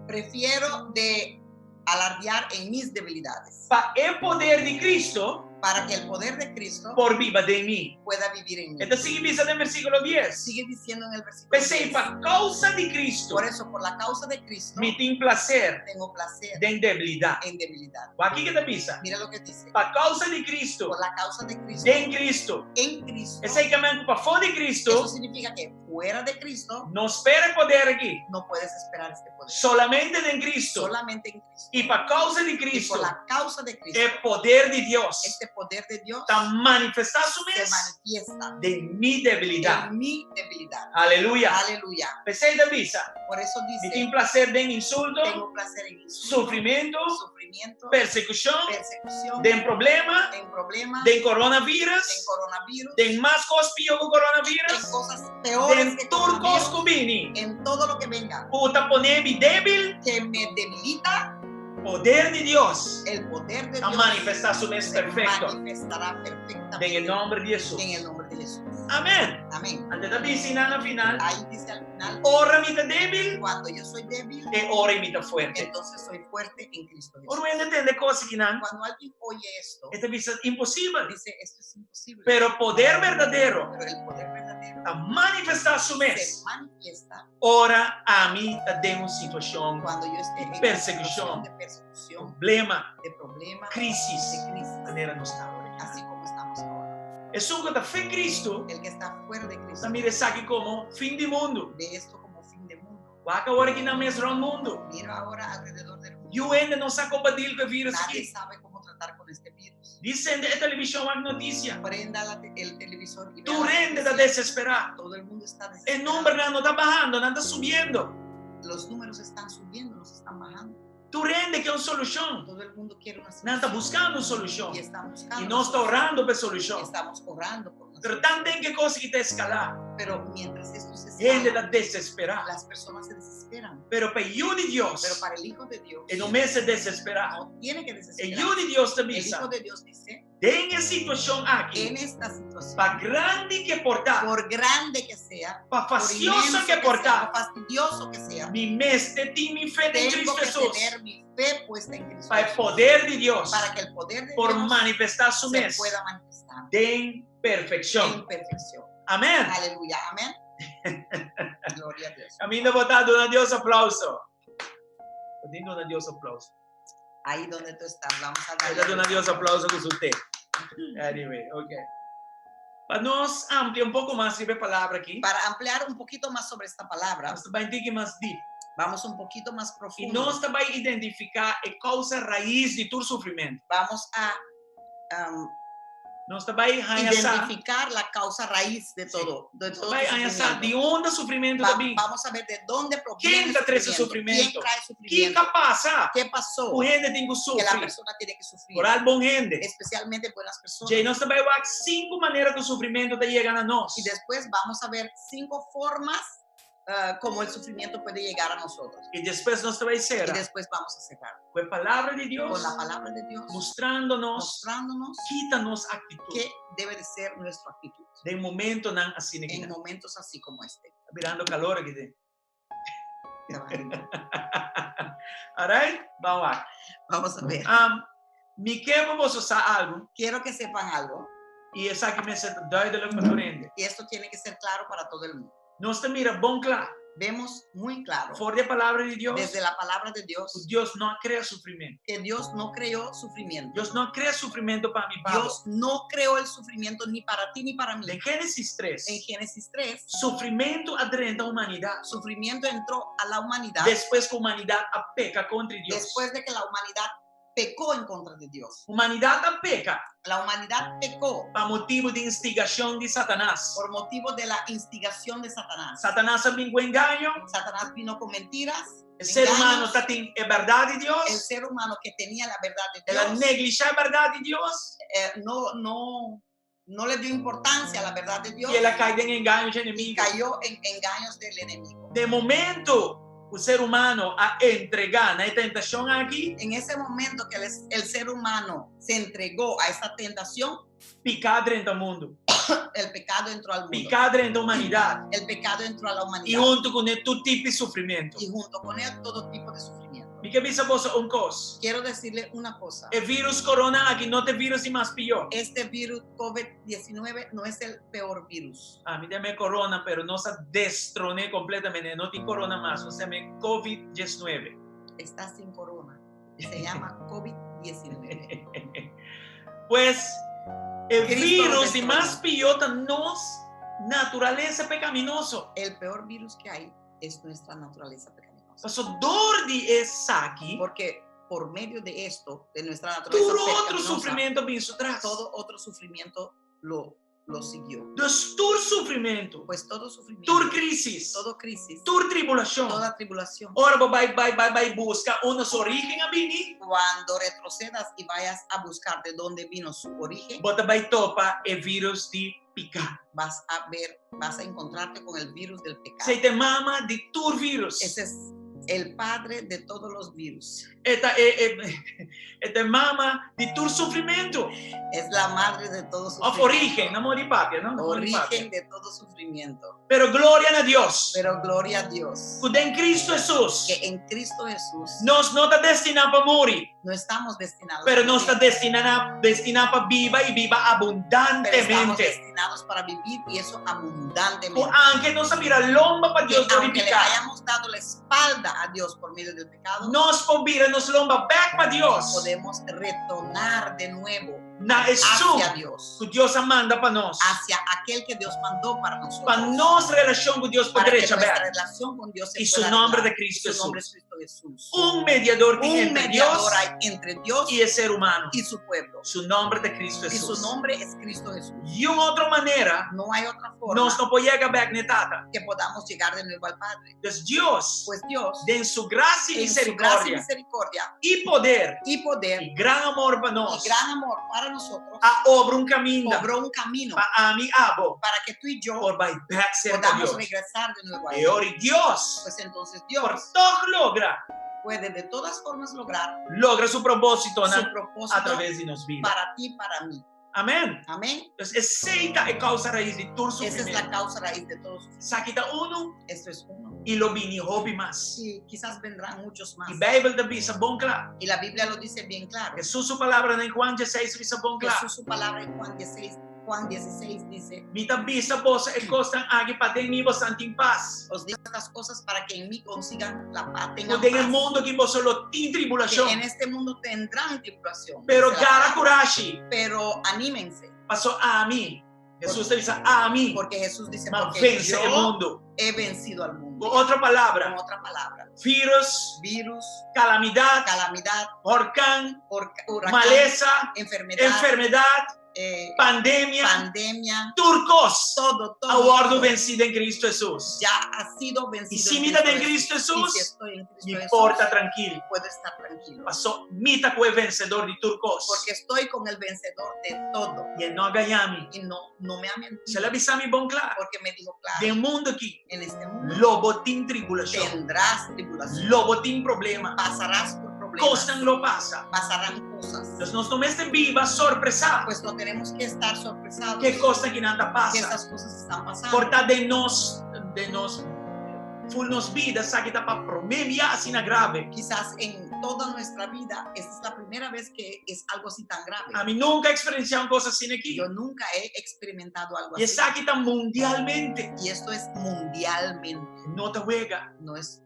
prefiero de alardear en mis debilidades. Para el poder de Cristo para que el poder de Cristo por viva de mim. pueda vivir en mí. Então, sigue diz no versículo 10. Sigue diciendo en el versículo Pensei, 10, por causa de Cristo, por eso, por la causa de Cristo, me tem prazer tengo placer de debilidade. en debilidad. Aqui que está pensa? Mira lo que dice, Por causa de Cristo, por la causa de Cristo, de Cristo. en Cristo. Esse aí que é para fora de Eso Cristo, significa que fuera de Cristo não espera poder aqui. no puedes esperar este poder. Solamente em Cristo. Solamente en Cristo. E por causa de Y Cristo, por la causa de Cristo, é poder de Deus este poder de Dios para manifestar su se mês manifiesta de mi debilidade. en mi debilidad. Aleluia. Aleluya. Pensei da visa. Por eso Me dice, tem prazer de insulto, tengo placer en insulto, sufrimiento, sufrimiento, persecução, persecución, de problema, en problemas, de en coronavírus, coronavirus, de más cosas pior que en coronavírus, cosas peores de que turcos coronavirus, cubini. en todo lo que venga, Puta poner-me débil, que me debilita, poder de Deus el poder de a Dios manifestar su mês se perfecto. manifestará perfectamente En el nombre de Jesús. en el nombre de Jesús. Amén. Amén. Antes de piscina al final, Ahí dice al final, ora mita débil cuando yo soy débil, e ora mita fuerte. entonces soy fuerte en Cristo Jesús. Ora voy a entender cosas que não. Cuando alguien oye esto, Esta visa imposible. dice, esto es imposible. Pero poder verdadero Pero el poder verdadero a manifestar su se mês. manifiesta Ora a mim de uma situação, cuando yo esté en una Persecución. situación de persecución, problema, de problema, crisis. de crisis, Maneira não está ahora. así como estamos ahora. É só que a fé em Cristo El que está fuera de Cristo também aqui como fim do mundo. ve esto como fin de mundo. Vai agora aqui na mesa do mundo. Mira ahora alrededor del mundo. E o ainda não sabe combater com o vírus Nadie aqui. sabe cómo tratar con este virus. Dizem da televisão a notícia. Prenda el televisor y Tu vea la rende da noticia. desesperar. Todo el mundo está O desesperado. número não está bajando, não está subindo. Los números están subiendo, los están bajando. Tu rende que é uma solução. Todo el mundo quiere una Não está solución buscando uma solução. y están buscando E una não está solución. orando para Y solução. estamos orando por una Pero solución. também que coisa que está escalar. Pero mientras esto se Rende escala, da desesperar. las personas se desesperan. Pero para o de Deus, Pero para el Hijo de Dios, e não me se desesperar. no tiene que E desesperar. o de Deus também El Hijo sabe. de Dios dice, Tem a situação aqui, en esta situación, para grande que portar, por grande que sea, para por facioso inmenso que que sea, portar, por fastidioso que sea, mi mês de ti, mi fé em tengo Cristo que Jesus, tener mi fe puesta en Cristo para o Jesús, poder de Deus, para que el poder de por Dios manifestar su se mês pueda manifestar em perfeição. en perfección. Amém. Aleluya, amén. Gloria a Dios. Caminho botado a Deus aplauso. Pedindo a Deus aplauso. Ahí donde tú estás, vamos a Dando a darle. Deus aplauso com você. Anyway, ok. Para nós ampliar um pouco mais sobre a palavra aqui, Para ampliar un poquito más sobre esta palabra, nós também tem que mais deep. vamos un poquito más E profundo. nós também identificar a causa raiz de todo sofrimento. Vamos a Nós também reconhecer, identificar la causa raíz de todo. De todo também tu reconhecer sufrimiento. de onde o sofrimento também. Vamos a ver de dónde proviene ¿Quién el trae ese sufrimiento. sufrimiento? ¿Quién trae Que sufrimiento? passa? ¿Qué pasó? O gente tem que Que la sofrer. persona tiene que sufrir. Por algo bom gente. Especialmente buenas personas. E nós também vamos 5 maneiras que o sofrimento está chegando a nós. Y después vamos a ver 5 formas como el sufrimiento puede llegar a nosotros. E depois nós também Y será después vamos a cerrar com a palavra de Deus, con la palabra de Dios, mostrando-nos, mostrándonos quita-nos a actitud. qué debe de ser nuestra actitud De momento não assim en aqui. momentos así como este. Está virando calor aqui dentro. Trabajando. Alright? Vamos lá. Vamos a ver. Me quero vos usar algo Quiero que sepan algo, e essa aqui me senta duidelijk para frente. y esto tiene que ser claro para todo el mundo. Nós te mira bom claro. Vemos muy claro Fora da palavra de Deus, desde la palabra de Dios Deus não cria sofrimento. que Dios no creó sufrimiento. Deus não cria sofrimento para mim, Pablo. Dios no creó el sufrimiento ni para ti ni para mí. De Gênesis 3, En Génesis 3, sofrimento adentra a humanidade. sufrimiento entró a la humanidad Depois que a humanidade a peca contra Deus. después de que la humanidad pecó en contra de Dios. A humanidade a peca La humanidad pecó para motivo de instigação de Satanás. por motivo de la instigación de Satanás. Satanás vem com engano. Satanás vino con mentiras. O ser humano engaños. tem a verdade de El Deus. ser humano que tenía la verdad de Ela Dios negligencia a verdade de Deus. no le dio importancia a la verdad de Dios E ela cai em enganos de y inimigo. cayó en engaños del enemigo. De momento, o ser humano a entregar na tentação aqui, En ese momento que el ser humano se entregó a esta tentación, picar dentro do mundo. el pecado entró al mundo. Picar dentro da humanidade. El pecado entró a la E humanidad junto com ele, todo tipo de sofrimento. y junto con él todo tipo de sufrimiento. Mi que bisa bosa unkos. Quiero decirle una cosa. El virus corona aquí no te virus y más pillo. Este virus COVID-19 no es el peor virus. A mí me corona, pero no se destroné completamente. No te corona más. O sea, me COVID-19. Está sin corona. Se llama COVID-19. Pues el Cristo virus y lo más destruyó. pillota nos naturaleza pecaminoso. El peor virus que hay es nuestra naturaleza pecaminosa. Paso dordi es saki. Porque por medio de esto, de nuestra naturaleza Todo otro pecaminosa, sufrimiento visto atrás. todo otro sufrimiento lo siguió. Dus tur sufrimiento, Pues todo sufrimiento, tur crisis, todo crisis, tur tribulación. toda tribulación, Ora bye busca unos origen a bini, cuando retrocedas y vayas a buscar de dónde vino su origen, bota by topa e virus di pica. vas a encontrarte con el virus del pecado. Se te mama di tur virus. Ese es el padre de todos los virus. Esta mama di tur sufrimiento. Es la madre de todo Of sufrimiento. origen, no mori papia, no? Origen de todo sufrimiento. Pero gloria a Dios. Pero gloria a Dios. Que en Cristo Jesús Que en Cristo Jesús nos no está destinado para morir, no estamos destinados pero a nos está morir, destinado para viva y viva pero estamos abundantemente. destinados para vivir y eso abundantemente. Aunque nos mira lomba para Que Dios aunque le glorificar, hayamos dado la espalda a Dios por medio del pecado, nos pobira, nos lomba back para Dios. podemos retornar de nuevo Na es su hacia Dios, que Dios manda para nos. hacia aquel que Dios mandó para nosotros, Para nos relación con Dios para poder que nuestra echar relación con Dios se y su pueda nombre arreglar. de Cristo Y su nombre es Jesús. Cristo Jesús. Un mediador que Un entre Dios mediador hay entre Dios y el ser humano. y su pueblo. Su nombre de Cristo Y su Jesús. nombre es Cristo Jesús. Y una otra manera, No hay otra forma nos no puede llegar back netata. que podamos llegar de nuevo al Padre. Entonces Dios, Pues Dios, en su gracia y en su gracia y misericordia misericordia y poder y poder y gran amor para y nos, gran amor para nosotros, a obra un camino obró un camino para mi abo para que tú y yo por by back cerca de podamos Dios. regresar de nuevo a Y Él. ahora Dios, Pues entonces por Dios todo puede de todas formas lograr logra su propósito su a propósito través de nos vida. para ti, para mí. Amén. Amén. Entonces, es seita e causa raíz de tu Esa es la sufrimiento. causa raíz de todo sufrimiento. Sakita uno Esto es uno. y lo vini hobby más. Y quizás vendrán muchos más. Y Bible de bisa bon claro. Y la Biblia lo dice bien claro. Jesús su palabra en Juan 16 bisa bon claro. Jesús su palabra en Juan 16 dice: Mita bisa vos el costan agi para tener vos en paz. os digo estas cosas para que en mí consigan la paz, Porque tengan en el paz. mundo que vos solo tin Que tribulación. en este mundo tendrán tribulación. Pero dice la gara palabra. kurashi Pero anímense, pasó a mí. Jesús te dice a mí. porque Jesús dice: Mas porque vence el yo mundo. he vencido al mundo. Con otra Con palabra, otra palabra, virus, virus, calamidad, calamidad, huracán, huracán, maleza, enfermedad, enfermedad, pandemia, pandemia, turcos. todo, Aguardo todo vencido en Cristo Jesús. ya ha sido vencido. Y si mita en Cristo Y Jesús, si estoy en Cristo me Jesús, importa tranquilo. puedo estar tranquilo. Pasó mita fue vencedor de turcos. Porque estoy con el vencedor de todo. Y él no agayami. Y no me ha Se mentido. le avisa mi bon claro. Porque me dijo De claro: mundo aquí, en este mundo lobotín tribulación, tendrás tribulación. lobotín problema, Pasarás por problemas. costan lo pasa. Pasarán cosas. Entonces nos tomes viva sorpresa. Pues no tenemos que estar sorpresados. ¿Qué cosa que nada Que pasa? estas cosas están pasando. Corta de nos, full nos vida, saquita para promemia así na grave. Quizás en toda nuestra vida, esta es la primera vez que es algo así tan grave. A mí nunca he experienciado cosas así aquí. Yo nunca he experimentado algo Y así. es saquita mundialmente. Y esto es mundialmente. No te juega.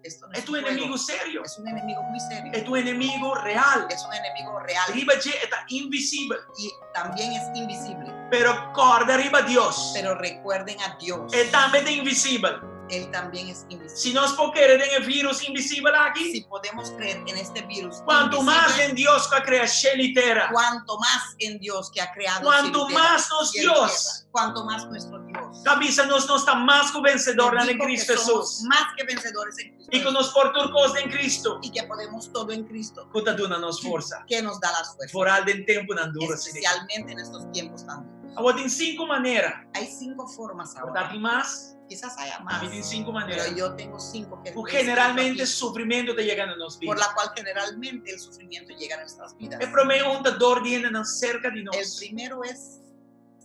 Esto no Es tu un juego. enemigo serio. Es un enemigo muy serio. Es tu enemigo real. Es un enemigo real. Arriba está invisible. Y también es invisible. Pero corda arriba Dios. Pero recuerden a Dios. Él también es invisible. Él también es invisible. Si nos querer en el virus invisible aquí, Si podemos creer en este virus cuanto más invisible, en Dios que crea litera, cuanto más en Dios que ha creado cuanto cielo y tierra, más nos cielo y Dios, tierra, cuanto más nuestro Dios. camisa nos está más que vencedor en Dijo que Cristo somos Jesús. más que vencedores en Cristo Y que Jesús, nos por turcos en Cristo. y que podemos todo en Cristo, Cuta duna nos forza. que nos da las fuerzas, Foral del tiempo en duro. especialmente en estos tiempos tan duros. Ahora en 5 maneras. Hay 5 formas ¿Verdad? ahora, Y más. quizás haya A más, mí en 5 maneras. pero yo tengo 5 que Generalmente aquí, sufrimiento te llega a nos por vidas. la cual generalmente el sufrimiento llega a nuestras vidas. El promedio un dador viene cerca de El nos. primero es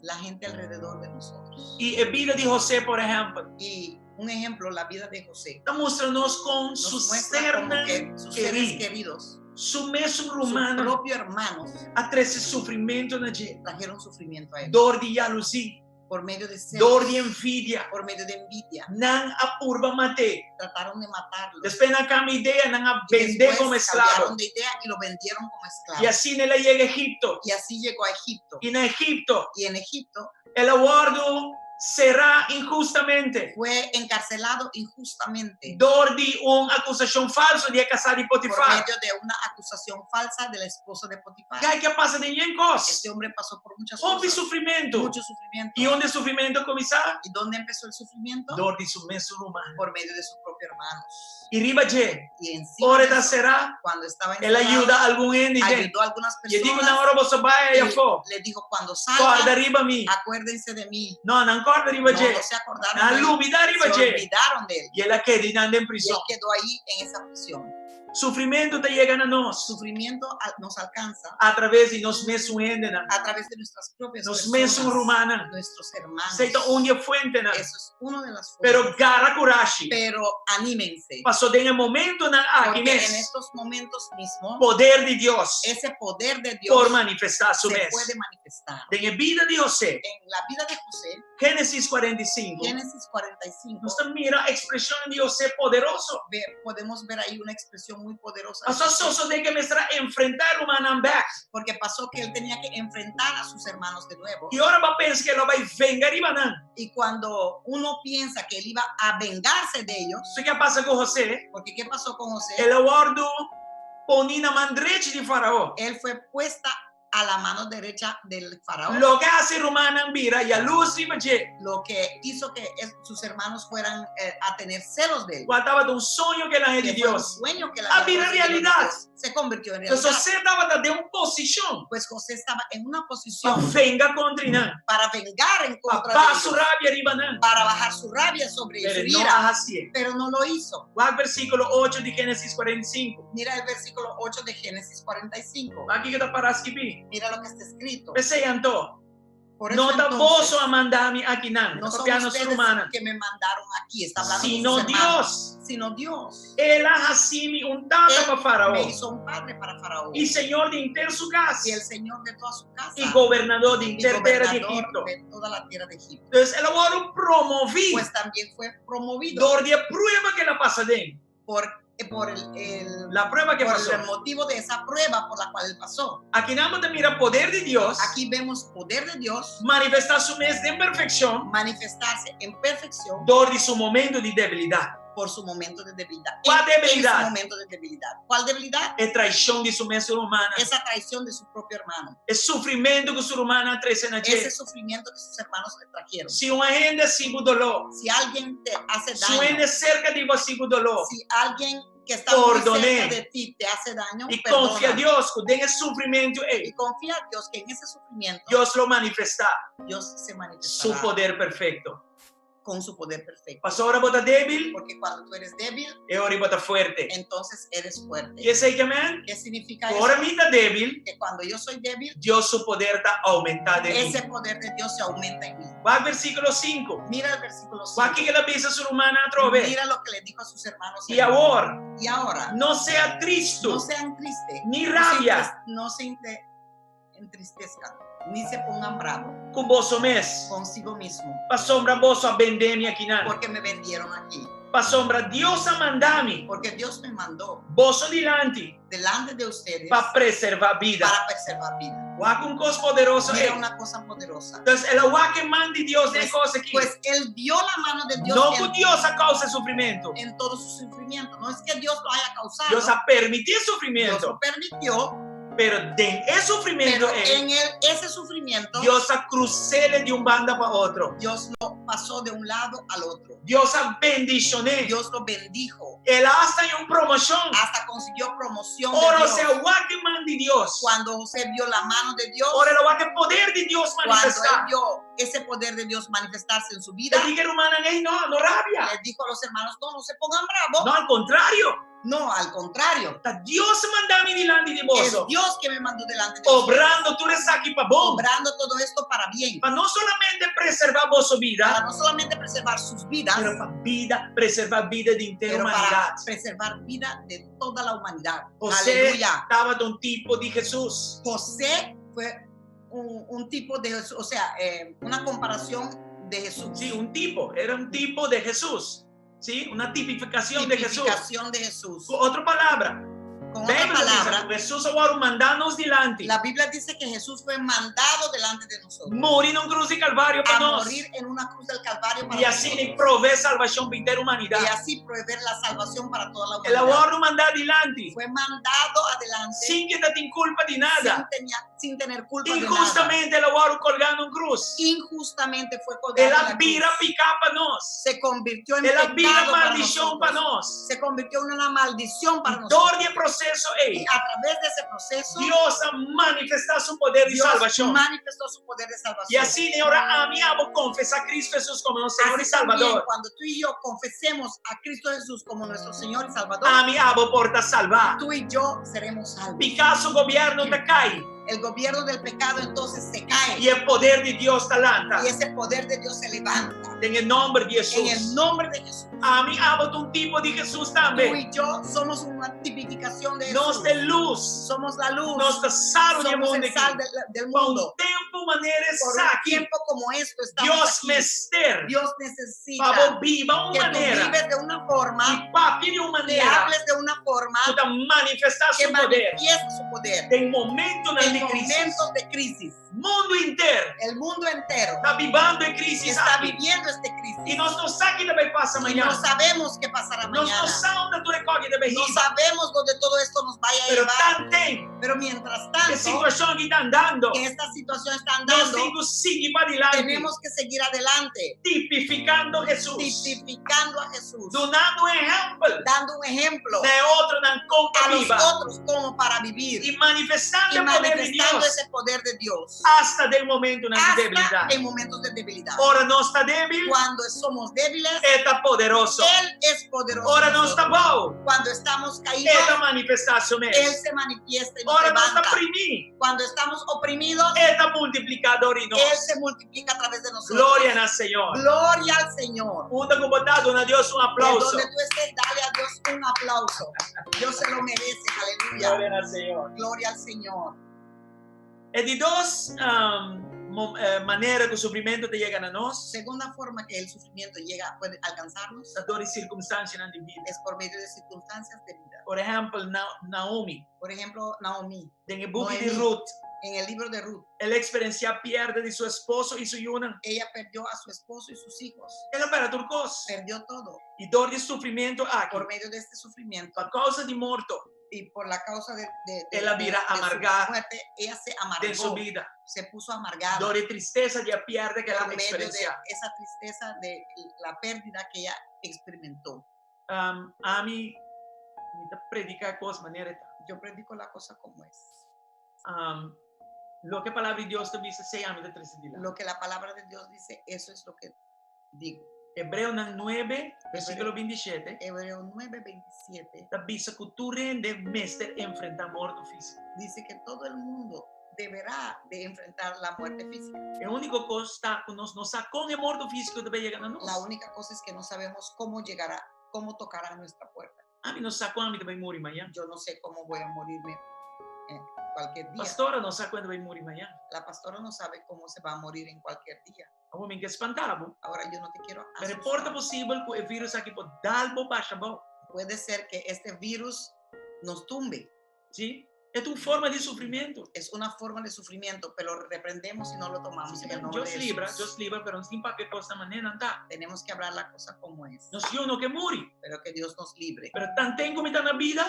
la gente alrededor de nosotros. Y el vida de José, por ejemplo. Y un ejemplo, la vida de José. Mostra-nos com Nos su muestra como serna que sus seres querida, queridos, su mesmo sus romana, propios hermanos, até esse sofrimento na gente, trajeron sufrimiento a él dor de jalusia, por medio de dor celos, de envidia, por medio de envidia. não apurba mate. Trataron de matarlo. Depois na cama ideia, não a Y vender después como esclavo. cambiaron de idea y lo vendieron como esclavo. E assim ela chega a Egipto. Y así llegó a Egipto. E na Egipto, Y en Egipto ela guardo será injustamente. fue encarcelado injustamente Dor de acusação falsa de casar de por Potifar. medio de una acusación falsa del esposo de Potifar. E aí que passa de ninguém coisa. Este hombre pasó por muchas Houve cosas, sofrimento. mucho sufrimiento. E onde o sofrimento começar? ¿Y dónde empezó el sufrimiento? Dor de su mesmo romano. Por medio de sus propios hermanos. E riba de, Y encima ora de da eso, será, cuando estaba ela encerrado, ajuda algum ende. ayudó a algunas E digo personas na hora você vai y e for. le dijo, cuando Corda salgan, riba mi. acuérdense de mí. Não, não corda riba No, de. no se acordaron Na de él, lubida riba se de. olvidaron de él. E ela querida anda em Y él prisão. quedó ahí en esa prisión. Sofrimento te chega a nós Sufrimiento nos alcanza através de nós mesmos ende, a través de nuestras propias nós personas, mesmos romanos. nuestros hermanos. Seita onde a fuente, né? Eso es una de las Pero fuentes. gara coragem. Pero anímense, Passou de um momento na aqui porque en mesmo. estos momentos mismos Poder de Deus ese poder de Dios por manifestar su se mes. puede manifestar. En la vida de José, En la vida de José, Génesis 45, Génesis 45, nos mira expresión de José poderoso. podemos ver ahí una expresión muy poderosa. Pasó solo de que me será enfrentar un back. Porque pasó que él tenía que enfrentar a sus hermanos de nuevo. Y ahora va a pensar que lo va a vengar y van a. Y cuando uno piensa que él iba a vengarse de ellos, ¿Qué pasa con José? porque ¿qué pasó con José? El aguardo ponina mandreche de Faraón. Él fue puesta a la mano derecha del faraón. Lo que hace Romana mira y a luz y maché. Lo que hizo que sus hermanos fueran a tener celos de él. Guardaba de un sueño que la gente de Que fue un Dios. sueño que la Ah, había mira, conseguido de realidad. Dios. Se convirtió en realidad. Entonces José estaba de una posición Pues José estaba en una para posición venga contra Inán. para vengar en contra Para de su ellos, rabia arriba Inán. para bajar su rabia sobre ellos, Pero su no ira, así. pero no lo hizo. Guarda el versículo 8 de Génesis 45. Mira el versículo 8 de Génesis 45. Aquí que está para escribir. Mira lo que está escrito. Pensei, Antô, Por eso no está entonces, vos a mandar-me aqui, não. no Está son copiando ustedes su humana. que me mandaron aquí, está hablando Sino con sus hermanos, Dios. sino Dios. Ela assim um tata Él para Faraó. me hizo un padre para Faraón E Senhor de inteiro su casa. y el Señor de toda su casa E governador de y inteira terra de gobernador Egipto. de toda la tierra de Egipto. Então, ela agora promovi Pues también fue promovido dor de prueba que ela passa dentro. por La prueba que por passou. el motivo de esa prueba por la cual él pasó. Aqui nada mais mira poder de Deus. Aquí vemos poder de Dios Manifestar su mês de perfeição. manifestarse en perfección Dor de su momento de debilidade. por su momento de debilidad. ¿Cuál En debilidad? su momento de debilidad. ¿Cuál debilidad? É traição de su mês humana. Esa traición de su propio hermano. É sofrimento que su humana traz na gente. Ese sufrimiento que sus hermanos le trajeron. Se uma ainda sigo dolor, Si alguien te hace se daño, ainda cerca de você sigo dolor, si alguien que está muy Perdoné. cerca de ti te hace daño, e perdona. confia a Deus que tem sofrimento, Y confía a Dios que en ese sufrimiento Deus lo manifestar Dios se su manifestará poder perfeito. con su poder perfecto. Pasó ahora bota débil, Porque cuando tú eres débil, e ahora bota fuerte. entonces eres fuerte. E esse aí que amém? ¿Qué significa eso? Ahora mim está débil, Que cuando yo soy débil, Deus su poder está aumentado em ese mim. poder de Dios se aumenta en mí. Vai ao versículo 5. Mira el versículo Vai 5. aqui que ela pensa su humana a trove. Mira lo que le dijo a sus hermanos. E agora, Y ahora, não seja triste, no sean tristes, ni rabia no se entristezcan, ni se pongan bravos com vosso mês. consigo mismo, Para sombra vosso a vender-me aqui, não. porque me vendieron aquí, Para sombra Deus a mandar-me, porque Dios me mandó vosso dilante, delante de ustedes para preservar vida. para preservar vida. Guaca um coisa poderoso Mira é. una cosa poderosa. Então, ela guaca manda de Deus de coisa aqui. Pues él vio la mano de Dios Não que Deus a causa sofrimento. en todo su sufrimiento. No es que Dios lo haya causado, Deus a permitir Dios sofrimento. lo permitió, Pero en ese sofrimento pero en ese sufrimiento Deus a crucele de banda para outro. Dios lo pasó de un lado al otro. Deus a bendicioné. Dios lo bendijo, Ela hasta em promoção. hasta consiguió promoción de Ora Dios. se guaca manda de Deus. Cuando José vio la mano de Dios, Ora ela guaca poder de Deus cuando él manifestar. vio ese poder de Dios manifestarse en su vida, Le dijeron, hermana, hey, no rabia. les dijo a los hermanos, no se pongan bravos. No, al contrario. No, al contrario. Está Dios mandami dilante di Es vos. Dios que me mandó delante de ustedes, Obrando tu resaki pa bom. obrando todo esto para bien, Para no solamente preservar vuestra para vida, no solamente preservar sus vidas, pero para preservar vida de entera pero humanidad. para preservar vida de toda la humanidad. José Aleluya. estaba de un tipo de Jesús. José fue un tipo de Jesús, o sea, una comparación de Jesús. Sí, era un tipo de Jesús. Sí, una tipificación de Jesús. Tipificación de Jesús. Otra palabra. Con otra Bíblia palabra, dice, Jesús agora mandar-nos delante. la Biblia dice que Jesús fue mandado delante de nosotros Morir num cruz de Calvário para a nós. morir en una cruz del Calvario para E assim nosotros, ele provê salvação para a inteira y humanidade. así proveer la salvación para toda la Ele humanidad. agora nos mandar delante. Fue mandado adelante Sem que te tem culpa de nada. sin tener culpa de nada. Injustamente ele agora colgar num cruz. Injustamente fue colgado en Ela la vira cruz. picar para nós. Se convirtió en Ela vira pecado para maldição para nosotros. nós. Se convirtió en una maldición para E nosotros. todo o processo Y é a través de ese proceso, Deus a manifestar seu poder de Dios salvação. manifestó su poder de E salvación. assim, ahora a mim amo confessar Cristo Jesus como nosso Senhor e Así también, Salvador. cuando tú y yo confesemos a Cristo Jesús como nuestro Señor y Salvador, A mim amo porta salvar. tú y yo seremos salvos. Picasso governo te cai. El gobierno del pecado entonces se cae E o poder de Deus te lanta. y ese poder de Dios se levanta. En el nombre de En el Jesús. nombre de Jesús. A mí amo un tipo de Jesús Tú también. y yo somos una tipificación de Nos Jesús. de luz. Somos la luz. Nos da sal de Somos mundo el sal aqui. del Para mundo. tempo maneira Por un aqui. tiempo como esto estamos Deus aquí. mester. Dios necesita Para viva uma que tú maneira. vives de una forma, E papi de uma que maneira. hables de una forma Para manifestar que seu poder. manifieste su poder. Tem momento na En de crisis. momentos de crisis, Mundo inteiro el mundo entero está vivendo em crisis está aqui. viviendo este E crisis. nós não sabemos o que vai passar Y amanhã. no sabemos qué pasará Nós mañana. não sabemos onde tu recolhe de No barriga. sabemos dónde todo esto nos vaya a Pero llevar. também, Pero mientras que tanto, situação que está andando. que esta situación está Nós andando, temos que seguir para adelante. tenemos que seguir adelante, Tipificando Jesús. tipificando a Jesús, Donando ejemplo dando un ejemplo de otro na a conta los viva. otros como para vivir Y manifestando y el poder de manifestando Dios ese poder de Dios hasta del momento de hasta debilidad. en momentos de debilidad. Ahora no está débil, Cuando somos débiles, está poderoso. Él es poderoso. Ahora en no está nosotros. bom, Cuando estamos caídos, está manifestación. Él se manifiesta y nos Ahora no está levanta. oprimido, Cuando estamos oprimidos, está multiplicador y Él nos. se multiplica a través de nosotros. Gloria al Señor. Gloria al Señor. Uno como dado a Dios un De aplauso. donde tú estés, dale a Dios un aplauso. Dios se lo merece. Aleluya. Gloria al Señor. Gloria al Señor. Es de dos maneiras que o sofrimento te llega a nós. Segunda forma que el sufrimiento puede alcanzarnos As dores e circunstâncias na vida. es por medio de circunstancias de vida. Por ejemplo, Naomi, Por ejemplo, Naomi, en el book de Noemí. Ruth, en el libro de Ruth, ela experiencia a perda de su esposo y su hija. ella perdió a su esposo y sus hijos. Ela para turcos. Perdió todo E dor de sofrimento aqui. por medio de este sufrimiento Por causa de morto y por la causa de Ella vira su amargar muerte, ella se de su amargó, vida. se puso amargada. Dor e tristeza de a perda que Por ela medio de experiencia. esa tristeza de la pérdida que ella experimentó. A mim, me predicar coisas maneira. Yo predico la cosa como es. Lo que a palavra de Deus te dice, 6 anos de tristeza. Lo que la palabra de Dios dice, eso es lo que digo. Hebreu 9, versículo 27. Hebreo 9:27 Da bisa que tu rende mester enfrentar morto físico. dice que todo el mundo deberá de enfrentar la muerte física. É o único costa que nos sacou de morto físico deve chegar a nós. La única cosa es que no sabemos cómo llegará, cómo tocará nuestra puerta. A mim nos sacou, a mim também morrer amanhã. Yo no sé cómo voy a morirme cualquier día. Pastora não sabe quando vai morrer amanhã. La pastora no sabe cómo se va a morir en cualquier día. A homem que espantava. Ahora yo no te quiero Mas asustar. importa possível que o vírus aqui pode dar baixa bom. Puede ser que este virus nos tumbe. Sim? É uma forma de sofrimento. Es una forma de sufrimiento, pero lo reprendemos y no lo tomamos en el nombre Deus de livra, Jesús. pero não tem para que coisa maneira não tá. Tenemos que hablar la cosa como es, Não sei não que morre. pero que Dios nos libre. Pero tan tengo como está na vida.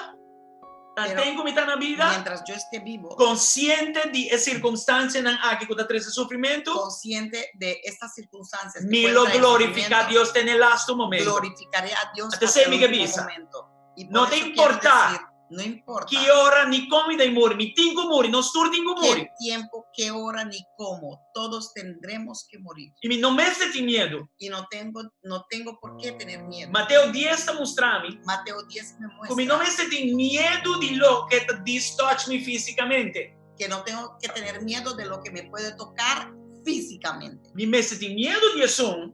Tan Pero tengo como está na vida. Mientras yo esté vivo, Consciente de circunstâncias aqui que está trazendo sofrimento. consciente de estas circunstancias, que Me pueden lo traer glorifica sufrimiento, Dios en el lasto momento. glorificaré a Dios Hasta hasta el sei, Miguel último Bisa. momento. Y por No eso te quiero importa decir, No importa Que hora ni come dai muri, mi tingo muri, non sturtingo muri. qué tiempo, qué hora ni cómo. Todos tendremos que morir. E non mettiti miedo. Y no tengo por qué tener miedo. Matteo 10 sta mostrando Mateo 10 me come non muestra mettiti miedo di lo che ti distocci fisicamente. que no tengo que tener miedo de lo que me puede tocar físicamente. Mi mettiti miedo di nessuno,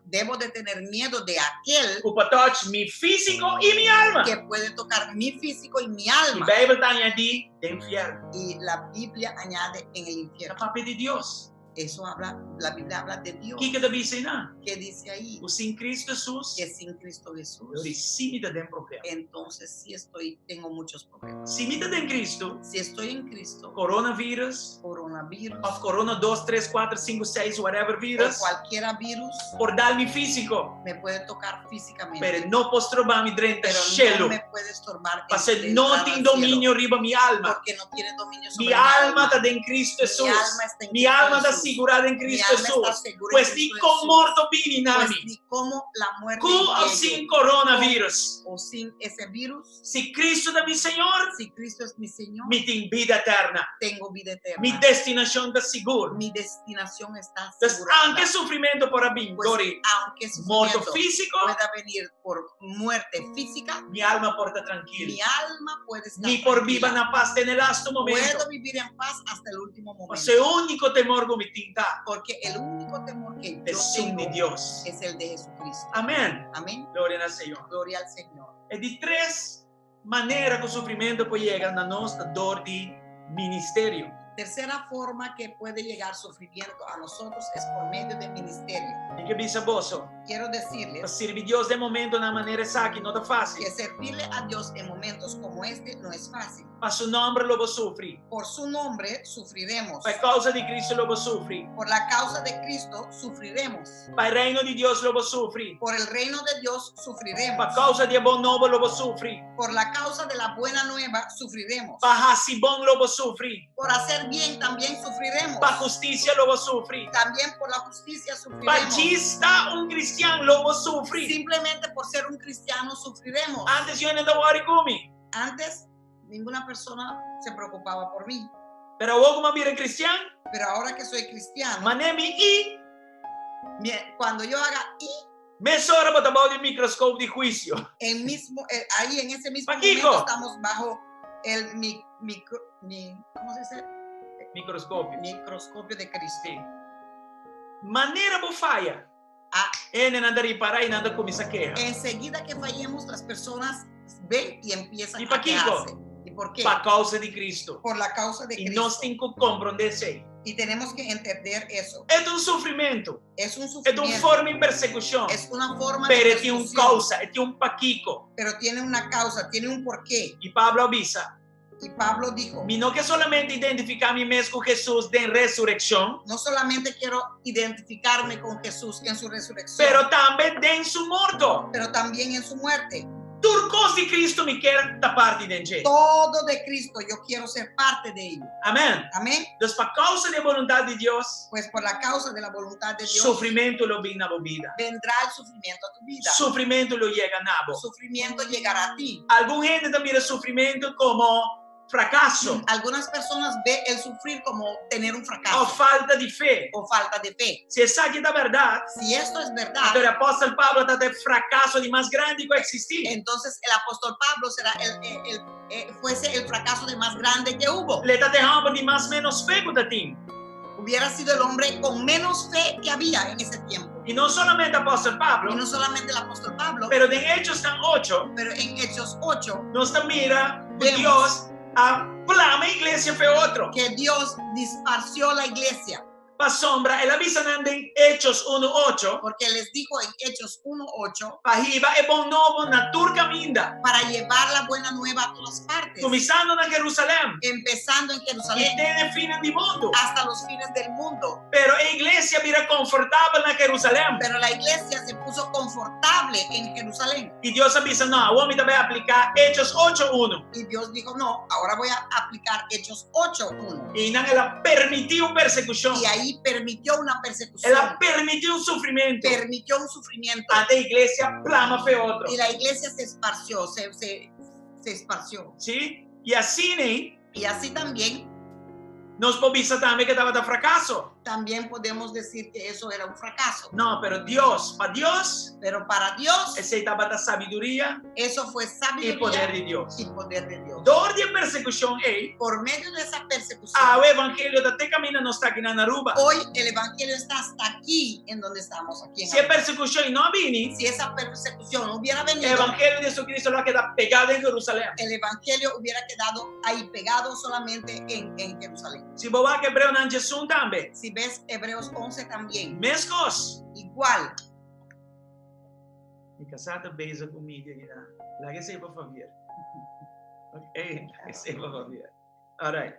Debo de tener miedo de aquel che può toccare mi fisico e mi alma. que puede tocar mi físico y mi La alma. Bibbia taglia di infierno. Y la Biblia añade en el La infierno. papà di Dios. Eso habla, la Biblia habla de Dios. Chi che devi insegnare? ¿Qué dice ahí? O sin Cristo Jesus, Que sin Cristo Jesús. allora sì mi dà un problema. Entonces sí tengo muchos problemas. Se mi dà in Cristo, Si estoy en Cristo, coronavirus, coronavirus of corona 2, 3, 4, 5, 6, whatever o virus, cualquier virus por darmi fisico, me puede tocar físicamente, per non posso trovarmi dentro pero il no cielo, me puede estorbar ma se entrar non al ti cielo, dominio riba mi alma. porque no tiene dominio Mi sobre alma sta in Cristo Mi Gesù. alma está en Mi Cristo alma sta Jesús. assicurata in Mi Cristo alma está Gesù. segura en Questi Cristo con Jesús. morto bini Pues nami. ni como la muerte Con o llegue, sin coronavirus. o sin ese virus, Se Cristo da mi Signore, si Cristo es mi Señor, mi tin vida eterna. tengo vida eterna. Mi destinazione da sicuro. Mi destinación está Pues asegurada. anche soffrimento per abin, Pues, Dori, aunque morto sufrimiento fisico, pueda venir por muerte física, mi alma porta mi tranquilla. alma puede estar Mi por viva tranquila. na paz nell'asto momento. Puedo vivir en paz hasta el último Ma momento. se unico temor mi tinta Porque el único temor que è yo sun di tengo Dios. es el de Jesucristo. Amen. Amén. Gloria al Signore. Gloria al Señor. E di tre maniere che il soffrimento poi llega alla nostra dor di ministerio. Tercera forma que puede llegar sufrimiento a nosotros es por medio del ministerio. E che bisa bosso? Quiero Per decirles servire Dio de momento na maniera sacchi, non è que facile. servirle a Dios en momentos como este no es fácil. Ma su nombre lo può soffrire. Por su nombre sufriremos. Per causa di Cristo lo può soffrire. Por la causa de Cristo sufriremos. Per il reino di Dio lo può soffrire. Por el reino de Dios sufriremos. Per causa di buon nuovo lo può soffrire. Por la causa de la buena nueva sufriremos. Per hassi bon lo può soffrire. Por hacer bien también sufriremos. Per giustizia lo può soffrire. También por la justicia Per sufriremos. ci sta un cristiano lo può soffrire. Simplemente por ser un cristiano sufriremos. Antes io ne andavo a come. Antes ninguna persona se preocupaba por mí, Però ora come dire cristiano, pero ahora que soy cristiano, ma ne mi i cuando yo haga y me sora botabao di microscopio di juicio. ahí en ese mismo Paquico. momento estamos bajo el ¿cómo se dice? Microscopio. Microscopio de Cristo. Sì. Manera bufaia. Ah. E ne andare a riparare, non come sa che. Enseguida que fallemos, las personas ven y empiezan ¿Y a pa' qué, quejarse. ¿Y por qué? Per causa di Cristo. Por la causa de E Cristo. non stinco comprendere. Y tenemos que entender eso. È un soffrimento. Es un È un sufrimiento. forma di persecuzione. Es una forma de Pero tiene un persecución, causa, e tiene un pachico. pero tiene una causa, tiene un porqué. E Pablo avvisa. Y Pablo dijo, Mi no che solamente identificarmi mesmo con Gesù in resurrezione, no solamente quiero identificarme con Jesús en su resurrección, pero también en su muerto. pero también en su muerte. Turcos di Cristo mi quieren tapar di dentro. Todo de Cristo, yo quiero ser parte de ello. Amén. Amén. Entonces, por causa de la voluntad de Dios, Pues por la causa de la voluntad de Dios, sufrimiento lo viene a vida. vendrá el sufrimiento a tu vida. Sufrimiento lo llega a nabo. Sufrimiento llegará a ti. Algún gente también el sufrimiento como fracaso Algunas personas ven el sufrir como tener un o fracaso falta de fe. o falta de fe. Si es aquí la verdad, Si esto es verdad, entonces el apóstol Pablo está del fracaso de más grande que existir. entonces el apóstol Pablo será fuese el fracaso de más grande que hubo. Le está dejando de más menos fe que ti. Hubiera sido el hombre con menos fe que había en ese tiempo. Y no solamente el apóstol Y Pablo, no solamente el apóstol Pablo, pero en Hechos tan 8, pero en Hechos 8, nos mira Vemos. Dios a plama iglesia fue otro. que Dios disparció la iglesia, Pa sombra, el avisan en Hechos 1:8, porque les dijo en Hechos 1:8, pajiba e bon novo na turca minda, para llevar la buena nueva a todas partes, comisando na Jerusalén, empezando en y Jerusalén tiene fin di mundo. hasta los fines del mundo. Pero la iglesia mira confortable na Jerusalén. Pero la iglesia se puso confortable en Jerusalén. Y Dios avisa, no, vos me voy a aplicar Hechos 8:1. Y Dios dijo, no, ahora voy a aplicar Hechos 8:1. Y no la permitió persecución. Y ahí permitió una persecución, Él permitió un sufrimiento. permitió un sufrimiento. A la iglesia plama fue otro. Y la iglesia se esparció, se se esparció. ¿Sí? Y así, Y así también, nos povisa también que estaba de fracaso. también podemos decir que eso era un fracaso. No, pero Dios, para Dios, Pero para Dios, ese estaba de sabiduría eso fue y sabiduría poder de Dios. y poder de Dios. Dor de persecución, Por medio de esa persecución, o evangelio da te camina no está aquí en Aruba. hoy el evangelio está hasta aquí, en donde estamos, aquí en Si es Aruba. persecución no vini, Si esa persecución no hubiera el venido, evangelio de Jesucristo lo queda pegado en Jerusalén. el evangelio hubiera quedado ahí pegado solamente en Jerusalén. Si vos vas a Hebreo en Jesús también, Si ves Hebreos 11 también, mescos. igual. Mi casata beija conmigo. La que se por favor. Ok, la que se por favor. All right.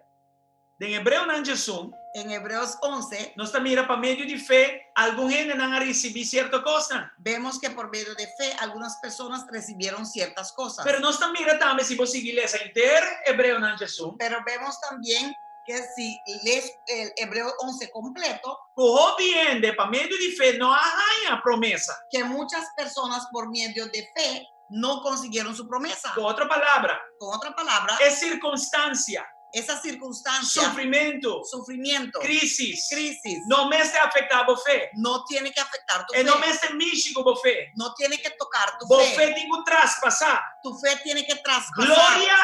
En Hebreo en Jesús, En Hebreos 11 nos mira para medio de fe, algún gente no ha recibido cierta cosa. vemos que por medio de fe algunas personas recibieron ciertas cosas. Pero nos mira también si vos seguís esa entera Hebreo en Jesús, Pero vemos también que si lees el Hebreo 11 completo, obviamente para medio de fe no hay promesa. que muchas personas por medio de fe no consiguieron su promesa. Con otra palabra, Con otra palabra, es circunstancia, esa circunstancia, sufrimiento, sufrimiento, crisis, crisis, no me está afectando fe. no tiene que afectar tu E fe. não me está místico por fe. No tiene que tocar tu Por fe. fe tengo traspasar Tu fe tiene que traspasar gloria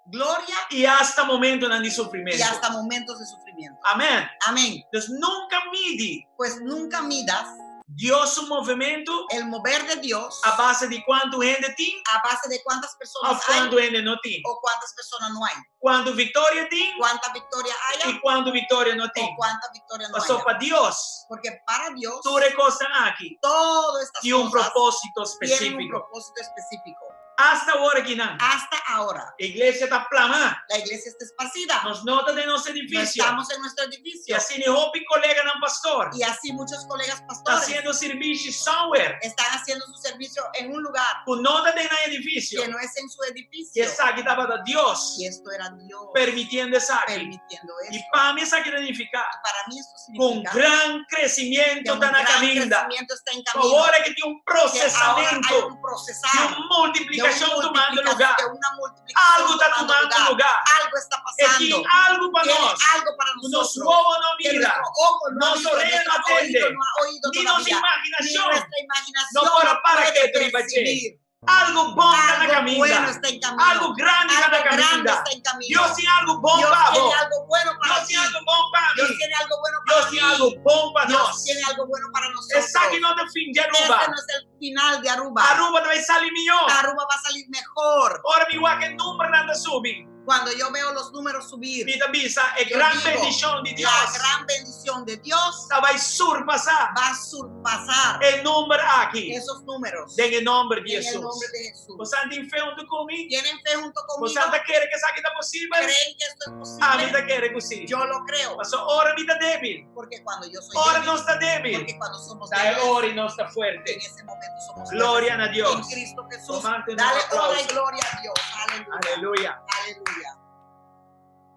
gloria y hasta momento de y sufrimiento. hasta momentos de sufrimiento. Amén. Amén. Entonces nunca mide Pues nunca midas Dios su movimiento el mover de Dios a base de cuánto gente tiene a base de cuántas o personas cuánto hay gente no tiene. o cuántas personas no hay. Cuando victoria tiene Cuánta victoria haya y cuando victoria no o tiene. cuánta victoria no Pasó haya. para Dios. Porque para Dios Tú recostas aquí todas estas y un cosas propósito tienen un específico. propósito específico. Hasta ahora que no. Hasta ahora, La iglesia está plana. la iglesia está esparcida. Nos nota de nuestro No edificio. estamos en nuestro Y edificio. así ni hopi colega no pastor. Y así muchos colegas Está pastores haciendo servicio somewhere. están haciendo su servicio en un lugar Con nota de un edificio. que no es en su Y edificio. esa aquí estaba de Dios. Y esto era Dios Permitiendo esa aquí. permitiendo Y eso. para mí esa quiere significar Para mí esto con significa gran que crecimiento un está en la gran caminda. crecimiento está en camino. Ahora que tiene un Que ahora hay procesamiento un y procesar, una multiplicación tomando lugar. de una multiplicación Algo está tomando lugar. Algo está Es pasando. que algo para Tiene nosotros. algo para Nuestro nosotros. ojo no Que mira. nuestro ojo no ha Nuestro visto, oído no nuestro atiende. oído no ha oído Ni nuestra todavía, ni imaginación. nuestra imaginación No para puede que te percibir. Algo bueno está en la Algo bueno caminda. está en camino. Algo grande está en la Algo grande caminda. está en camino. Dios tiene algo bueno Dios para tiene vos. algo bueno para Dios ti. tiene algo bueno para Dios mí. tiene algo bueno Dios para tiene ti. algo bueno para Dios nós. tiene algo bueno para nosotros. Essa aqui não é o fim de Este Aruba. no es el final de Aruba. Aruba vai sair melhor. Aruba va a salir mejor. Ora, mi guarda que número nada sube. Cuando yo veo los números subir, Mi visa é Yo gran digo, bendição de Deus. la gran bendición de Dios Vai surpassar va a surpasar o número aqui. esos números Em nome de en el Jesus. nombre de Jesús. Você tem fé junto comigo? ¿Tienen fe junto conmigo? Você ainda quer que isso aqui está possível? ¿Creen que esto es A mim posible? está querendo que sim. Yo lo creo. Mas ora, me está débil. Porque cuando yo soy Ora, débil, não está débil. porque cuando somos Dá débiles, ora e não está en forte. ese momento somos Glória a débiles. Deus. En Cristo Jesús. Tomarte un Dale aplauso. honra y gloria a Dios. Aleluya. Aleluia. Aleluya.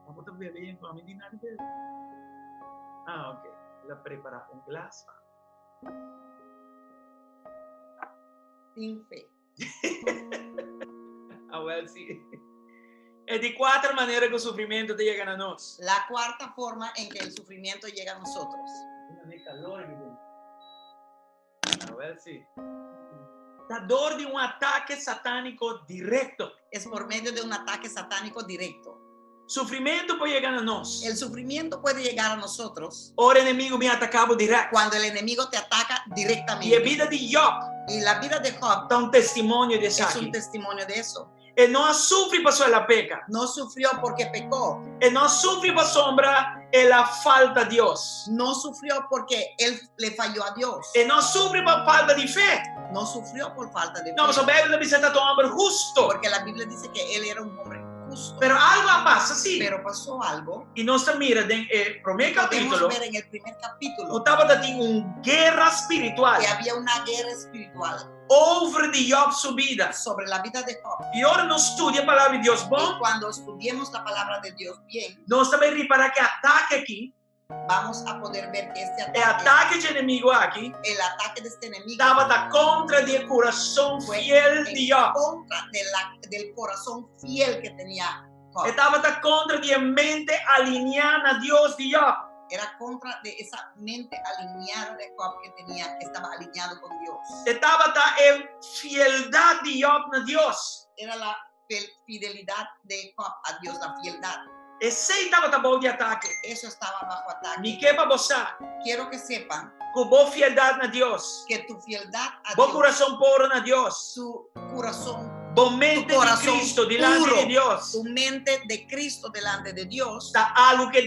Vamos a beber en tu medida de beber. Ah, ok. La prepara un glass. Sin fe. A ver si. Es de cuatro maneras que el sufrimiento te llega a nosotros. La cuarta forma en que el sufrimiento llega a nosotros. A ver si. La dor de un ataque satánico directo. Es por medio de un ataque satánico directo. Sufrimiento puede llegar a nosotros. El sufrimiento puede llegar a nosotros Ahora el enemigo me atacaba directo. cuando el enemigo te ataca Y la directamente. vida de Job Y la vida de Job da un testimonio de eso. es un testimonio de eso. Él no sufre por la peca. No sufrió porque pecó. Él no sufre por sombra de la falta de Dios. No sufrió porque él le falló a Dios. Él no sufre por falta de fe. No sufrió por falta de fe. No, mas a Bíblia diz que está um homem justo. Porque la Biblia dice que él era un hombre justo. Pero algo passa assim. Pero pasó algo. E nós mira em primeiro capítulo, Podemos ver en el primer capítulo estava tendo uma guerra espiritual que había una guerra espiritual over de Job sua vida. sobre la vida de Job. E ora nós estudia a palavra de Deus Y bom, cuando estudiemos la palabra de Dios bien, nós também reparar que ataque aqui vamos a poder ver que este E ataque, ataque de inimigo aqui el ataque de este enemigo, estava da contra do coração fue fiel en de Job. contra del corazón fiel que tenía Job. Estava da contra de mente alinhada a Deus de Job. Era contra de esa mente alineada de Job que tenía, que estaba alineado con Dios. Estava da fieldade de Job na Deus. Era la fidelidad de Job a Dios, la fieldad. E sei estava da bom de ataque. Eso estaba bajo ataque. Me que para você, Quiero que sepan com boa fieldade na Deus. que tu fieldad a Bom Dios, coração puro na Deus. tu corazón, Bom mente de coração Cristo delante puro, de Deus. tu mente de Cristo delante de Dios, Está algo que